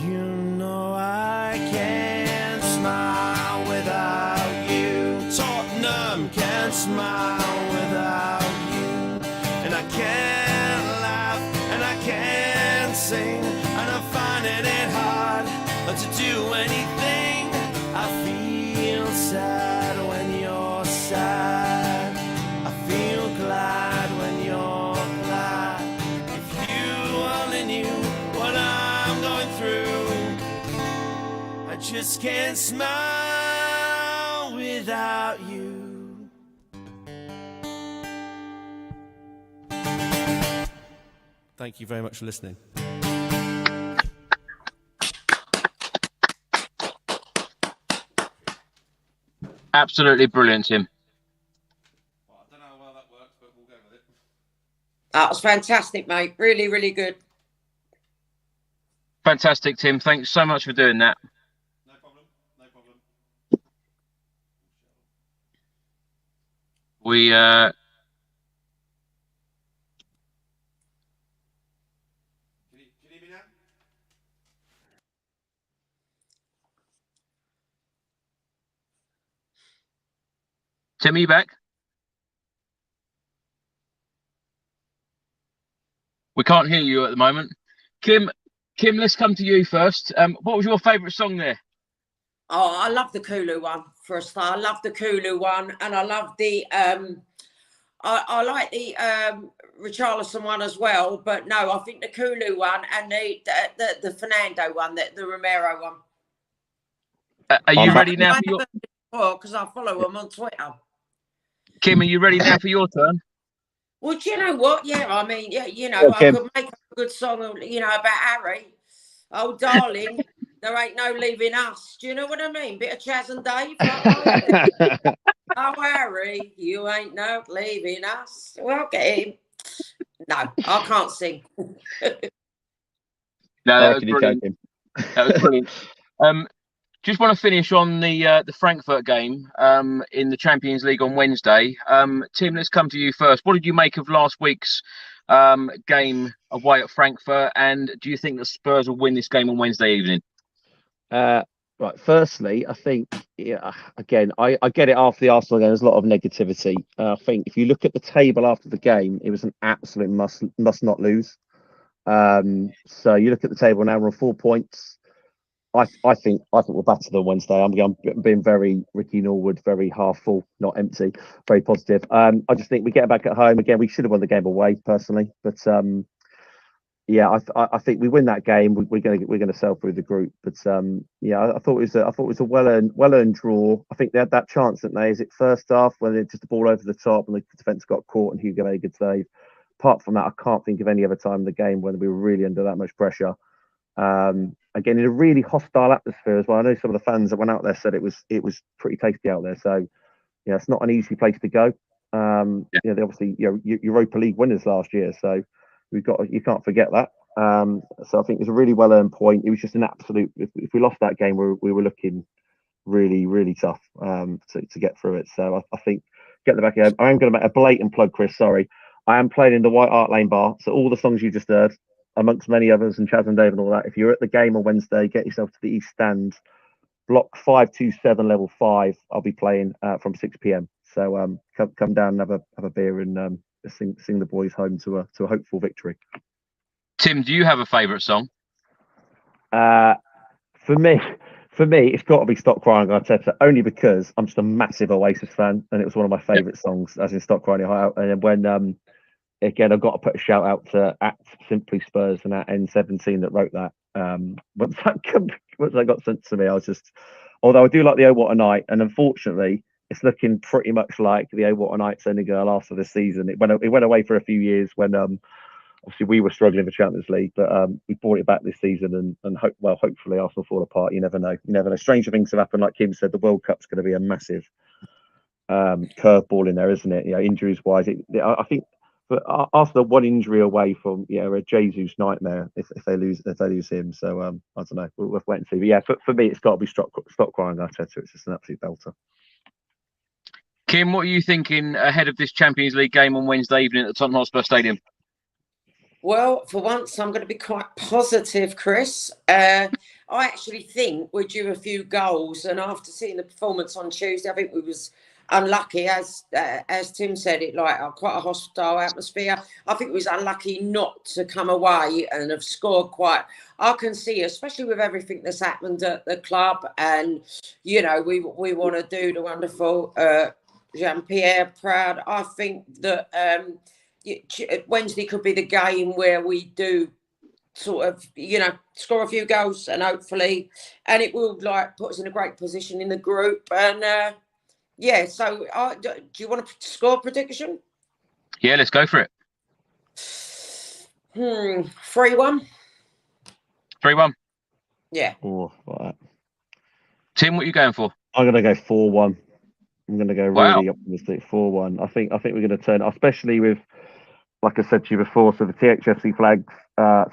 You know I can't smile without you. Tottenham can't smile without you. And I can't laugh and I can't sing. And I find it hard to do anything. I feel sad when you're sad. I feel glad when you're glad. If you only knew what I'm going through, I just can't smile without you. Thank you very much for listening. Absolutely brilliant, Tim. Well, I don't know how well that works, but we'll go with it. That was fantastic, mate. Really, really good. Fantastic, Tim. Thanks so much for doing that. No problem. No problem. We Can you hear me now? Tim, are you back? We can't hear you at the moment. Kim, let's come to you first. What was your favourite song there? Oh, I love the Kulu one for a start. I love the Kulu one, and I love the I like the Richarlison one as well. But no, I think the Kulu one and the Fernando one, the Romero one. Are you ready now for your? Because I follow them on Twitter. Kim, are you ready now for your turn? Well, do you know what? Yeah, I mean, yeah, you know, Yeah, I Kim. could make a good song, you know, about Harry. Oh, darling, there ain't no leaving us. Do you know what I mean? Bit of Chaz and Dave. Oh, Harry, you ain't no leaving us. Well, get him. No, I can't sing. No, that was Can you brilliant. take him? That was brilliant. Just want to finish on the Frankfurt game in the Champions League on Wednesday. Tim, let's come to you first. What did you make of last week's game away at Frankfurt? And do you think the Spurs will win this game on Wednesday evening? Right. Firstly, I think, again, I get it after the Arsenal game. There's a lot of negativity. I think if you look at the table after the game, it was an absolute must not lose. So you look at the table now, we're on 4 points. I think we're better than Wednesday. I'm being very Ricky Norwood, very half full, not empty, very positive. I just think we get back at home again. We should have won the game away, personally, but yeah, I think we win that game. We're gonna sail through the group. But yeah, I thought it was a well earned draw. I think they had that chance, didn't they? Is it first half when they just the ball over the top and the defence got caught and Hugo made a good save. Apart from that, I can't think of any other time in the game when we were really under that much pressure. Again, in a really hostile atmosphere as well. I know some of the fans that went out there said it was pretty tasty out there. So yeah, it's not an easy place to go. Yeah, they obviously Europa League winners last year, so you can't forget that. So I think it was a really well earned point. It was just an absolute. If we lost that game, we were looking really tough to get through it. So I think get the back end. I am going to make a blatant plug, Chris. Sorry, I am playing in the White Hart Lane bar. So all the songs you just heard, amongst many others, and Chaz and Dave and all that. If you're at the game on Wednesday, get yourself to the East Stand, block 527, level 5. I'll be playing from 6 p.m. So come down and have a beer and sing the boys home to a hopeful victory. Tim, do you have a favourite song? For me, it's got to be "Stop Crying" Arteta, only because I'm just a massive Oasis fan, and it was one of my favourite songs, as in "Stop Crying." And when again, I've got to put a shout out to @Simply Spurs and @N17 that wrote that. Once that got sent to me, I was just, although I do like the "Oh What a Night," and unfortunately, it's looking pretty much like the "Oh What a Night" Senegal after this season. It went away for a few years when obviously we were struggling for Champions League, but we brought it back this season and hopefully Arsenal fall apart. You never know. Stranger things have happened. Like Kim said, the World Cup's going to be a massive curveball in there, isn't it? Injuries wise, I think. But Arsenal one injury away from a Jesus nightmare if they lose him. So I don't know. We'll wait and see. But yeah, for me, it's got to be Stop Crying Arteta. It's just an absolute belter. Kim, what are you thinking ahead of this Champions League game on Wednesday evening at the Tottenham Hotspur Stadium? Well, for once, I'm going to be quite positive, Chris. I actually think we're due a few goals, and after seeing the performance on Tuesday, I think we was unlucky, as Tim said, it like quite a hostile atmosphere. I think we was unlucky not to come away and have scored quite. I can see, especially with everything that's happened at the club, and we want to do the wonderful Jean-Pierre proud. I think that Wednesday could be the game where we do sort of, score a few goals, and hopefully, and it will put us in a great position in the group. And yeah, so do you want a score prediction? Yeah, let's go for it. 3-1. 3-1. Yeah. Oh, right. Tim, what are you going for? I'm going to go 4-1. I'm going to go really optimistic 4-1. I think we're going to turn, especially with, like I said to you before, so the THFC flags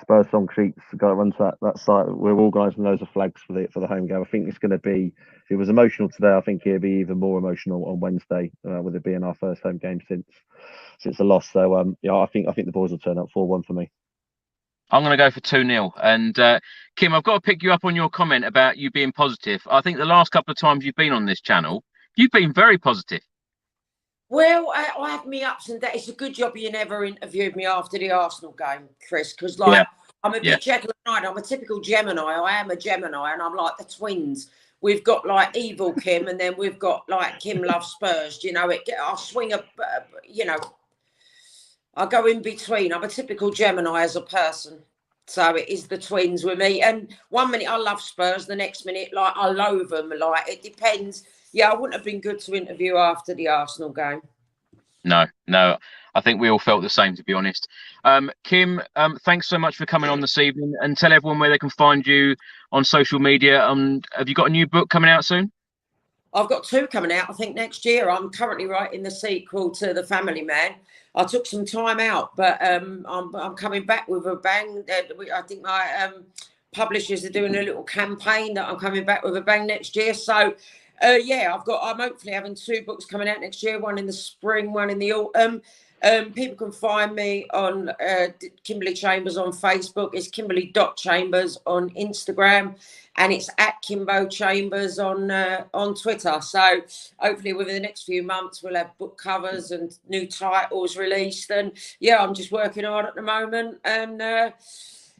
Spurs Song Sheets, the guy that runs that site, we're organising loads of flags for the home game. I think it's going to be, if it was emotional today, I think it'll be even more emotional on Wednesday, with it being our first home game since the loss. So yeah, I think the boys will turn up 4-1 for me. I'm going to go for 2-0. And Kim, I've got to pick you up on your comment about you being positive. I think the last couple of times you've been on this channel, you've been very positive. Well, I have me ups and downs. It's a good job you never interviewed me after the Arsenal game, Chris, because I'm a bit Jekyll and Hyde. I'm a typical Gemini. I am a Gemini, and I'm like the twins. We've got like evil Kim, and then we've got like Kim loves Spurs. You know, I swing I go in between. I'm a typical Gemini as a person. So it is the twins with me. And 1 minute I love Spurs, the next minute, like, I loathe them. Like, it depends. Yeah, I wouldn't have been good to interview after the Arsenal game. No. I think we all felt the same, to be honest. Kim, thanks so much for coming on this evening, and tell everyone where they can find you on social media. Have you got a new book coming out soon? I've got 2 coming out, I think, next year. I'm currently writing the sequel to The Family Man. I took some time out, but I'm coming back with a bang. I think my publishers are doing a little campaign that I'm coming back with a bang next year. So, yeah, I'm hopefully having 2 books coming out next year, one in the spring, one in the autumn. People can find me on Kimberly Chambers on Facebook. It's Kimberly.Chambers on Instagram, and it's at Kimbo Chambers on Twitter. So hopefully within the next few months we'll have book covers and new titles released. And yeah, I'm just working hard at the moment, and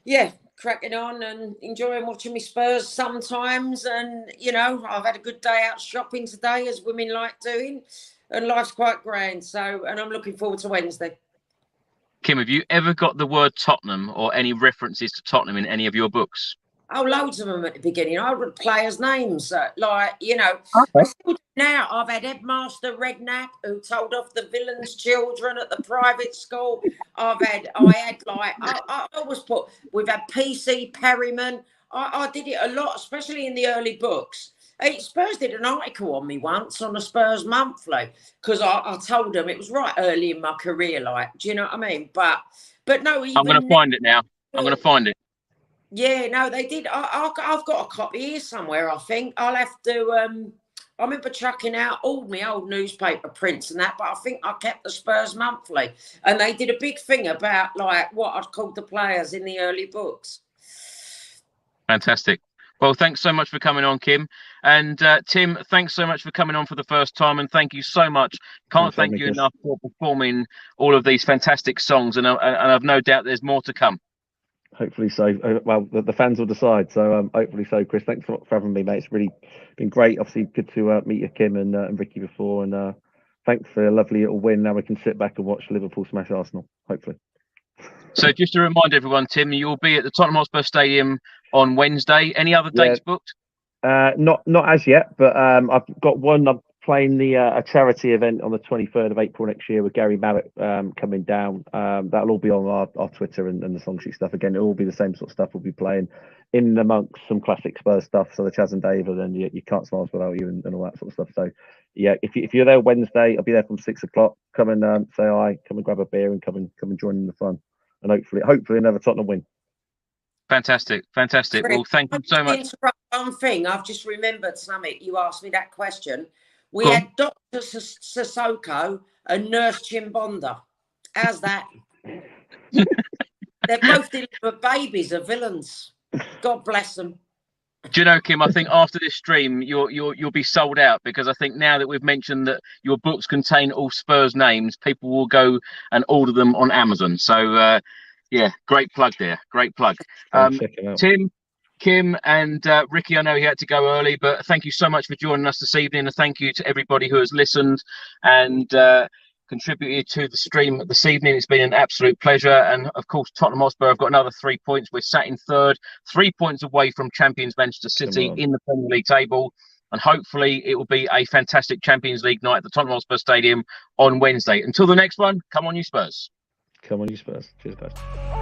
yeah, cracking on and enjoying watching my Spurs sometimes. And you know, I've had a good day out shopping today, as women like doing. And life's quite grand, and I'm looking forward to Wednesday. Kim, have you ever got the word Tottenham or any references to Tottenham in any of your books? Oh, loads of them at the beginning. I would players' names, like, you know. Okay. I still do now. I've had Headmaster Redknapp, who told off the villains' children at the private school. I always put, we've had PC Perryman. I did it a lot, especially in the early books. Hey, Spurs did an article on me once on the Spurs Monthly, because I told them it was right early in my career, like, do you know what I mean? But no, I'm going to find it now. I'm going to find it. Yeah, no, they did. I've got a copy here somewhere, I think. I'll have to. I remember chucking out all my old newspaper prints and that, but I think I kept the Spurs Monthly, and they did a big thing about like what I'd called the players in the early books. Fantastic. Well, thanks so much for coming on, Kim. And Tim, thanks so much for coming on for the first time. And thank you so much. Can't thank you enough for performing all of these fantastic songs. And I've no doubt there's more to come. Hopefully so. Well, the fans will decide. So hopefully so, Chris. Thanks for having me, mate. It's really been great. Obviously, good to meet you, Kim and Ricky before. And thanks for a lovely little win. Now we can sit back and watch Liverpool smash Arsenal, hopefully. So just to remind everyone, Tim, you'll be at the Tottenham Hotspur Stadium on Wednesday. Any other dates booked? Not as yet, but I've got one. I'm playing a charity event on the 23rd of April next year with Gary Barrett coming down. That'll all be on our Twitter and the song sheet stuff. Again, it'll all be the same sort of stuff we'll be playing in amongst some classic Spurs stuff. So the Chaz and David and you can't smile without you and all that sort of stuff. So yeah, if you're there Wednesday, I'll be there from 6 o'clock. Come and say hi, come and grab a beer and come and join in the fun. And hopefully another Tottenham win. Fantastic. Well, thank you so much. One thing, I've just remembered something. You asked me that question. We had Dr. Sissoko and Nurse Chimbonda. How's that? They're both delivered babies of villains. God bless them. Do you know, Kim, I think after this stream, you'll be sold out, because I think now that we've mentioned that your books contain all Spurs names, people will go and order them on Amazon. So, yeah, great plug there. Great plug. Tim, Kim and Ricky, I know he had to go early, but thank you so much for joining us this evening. And thank you to everybody who has listened and contributed to the stream this evening. It's been an absolute pleasure. And of course, Tottenham Hotspur have got another 3 points. We're sat in third, 3 points away from champions Manchester City in the Premier League table. And hopefully it will be a fantastic Champions League night at the Tottenham Hotspur Stadium on Wednesday. Until the next one, come on you Spurs. Come on you Spurs. Cheers, guys.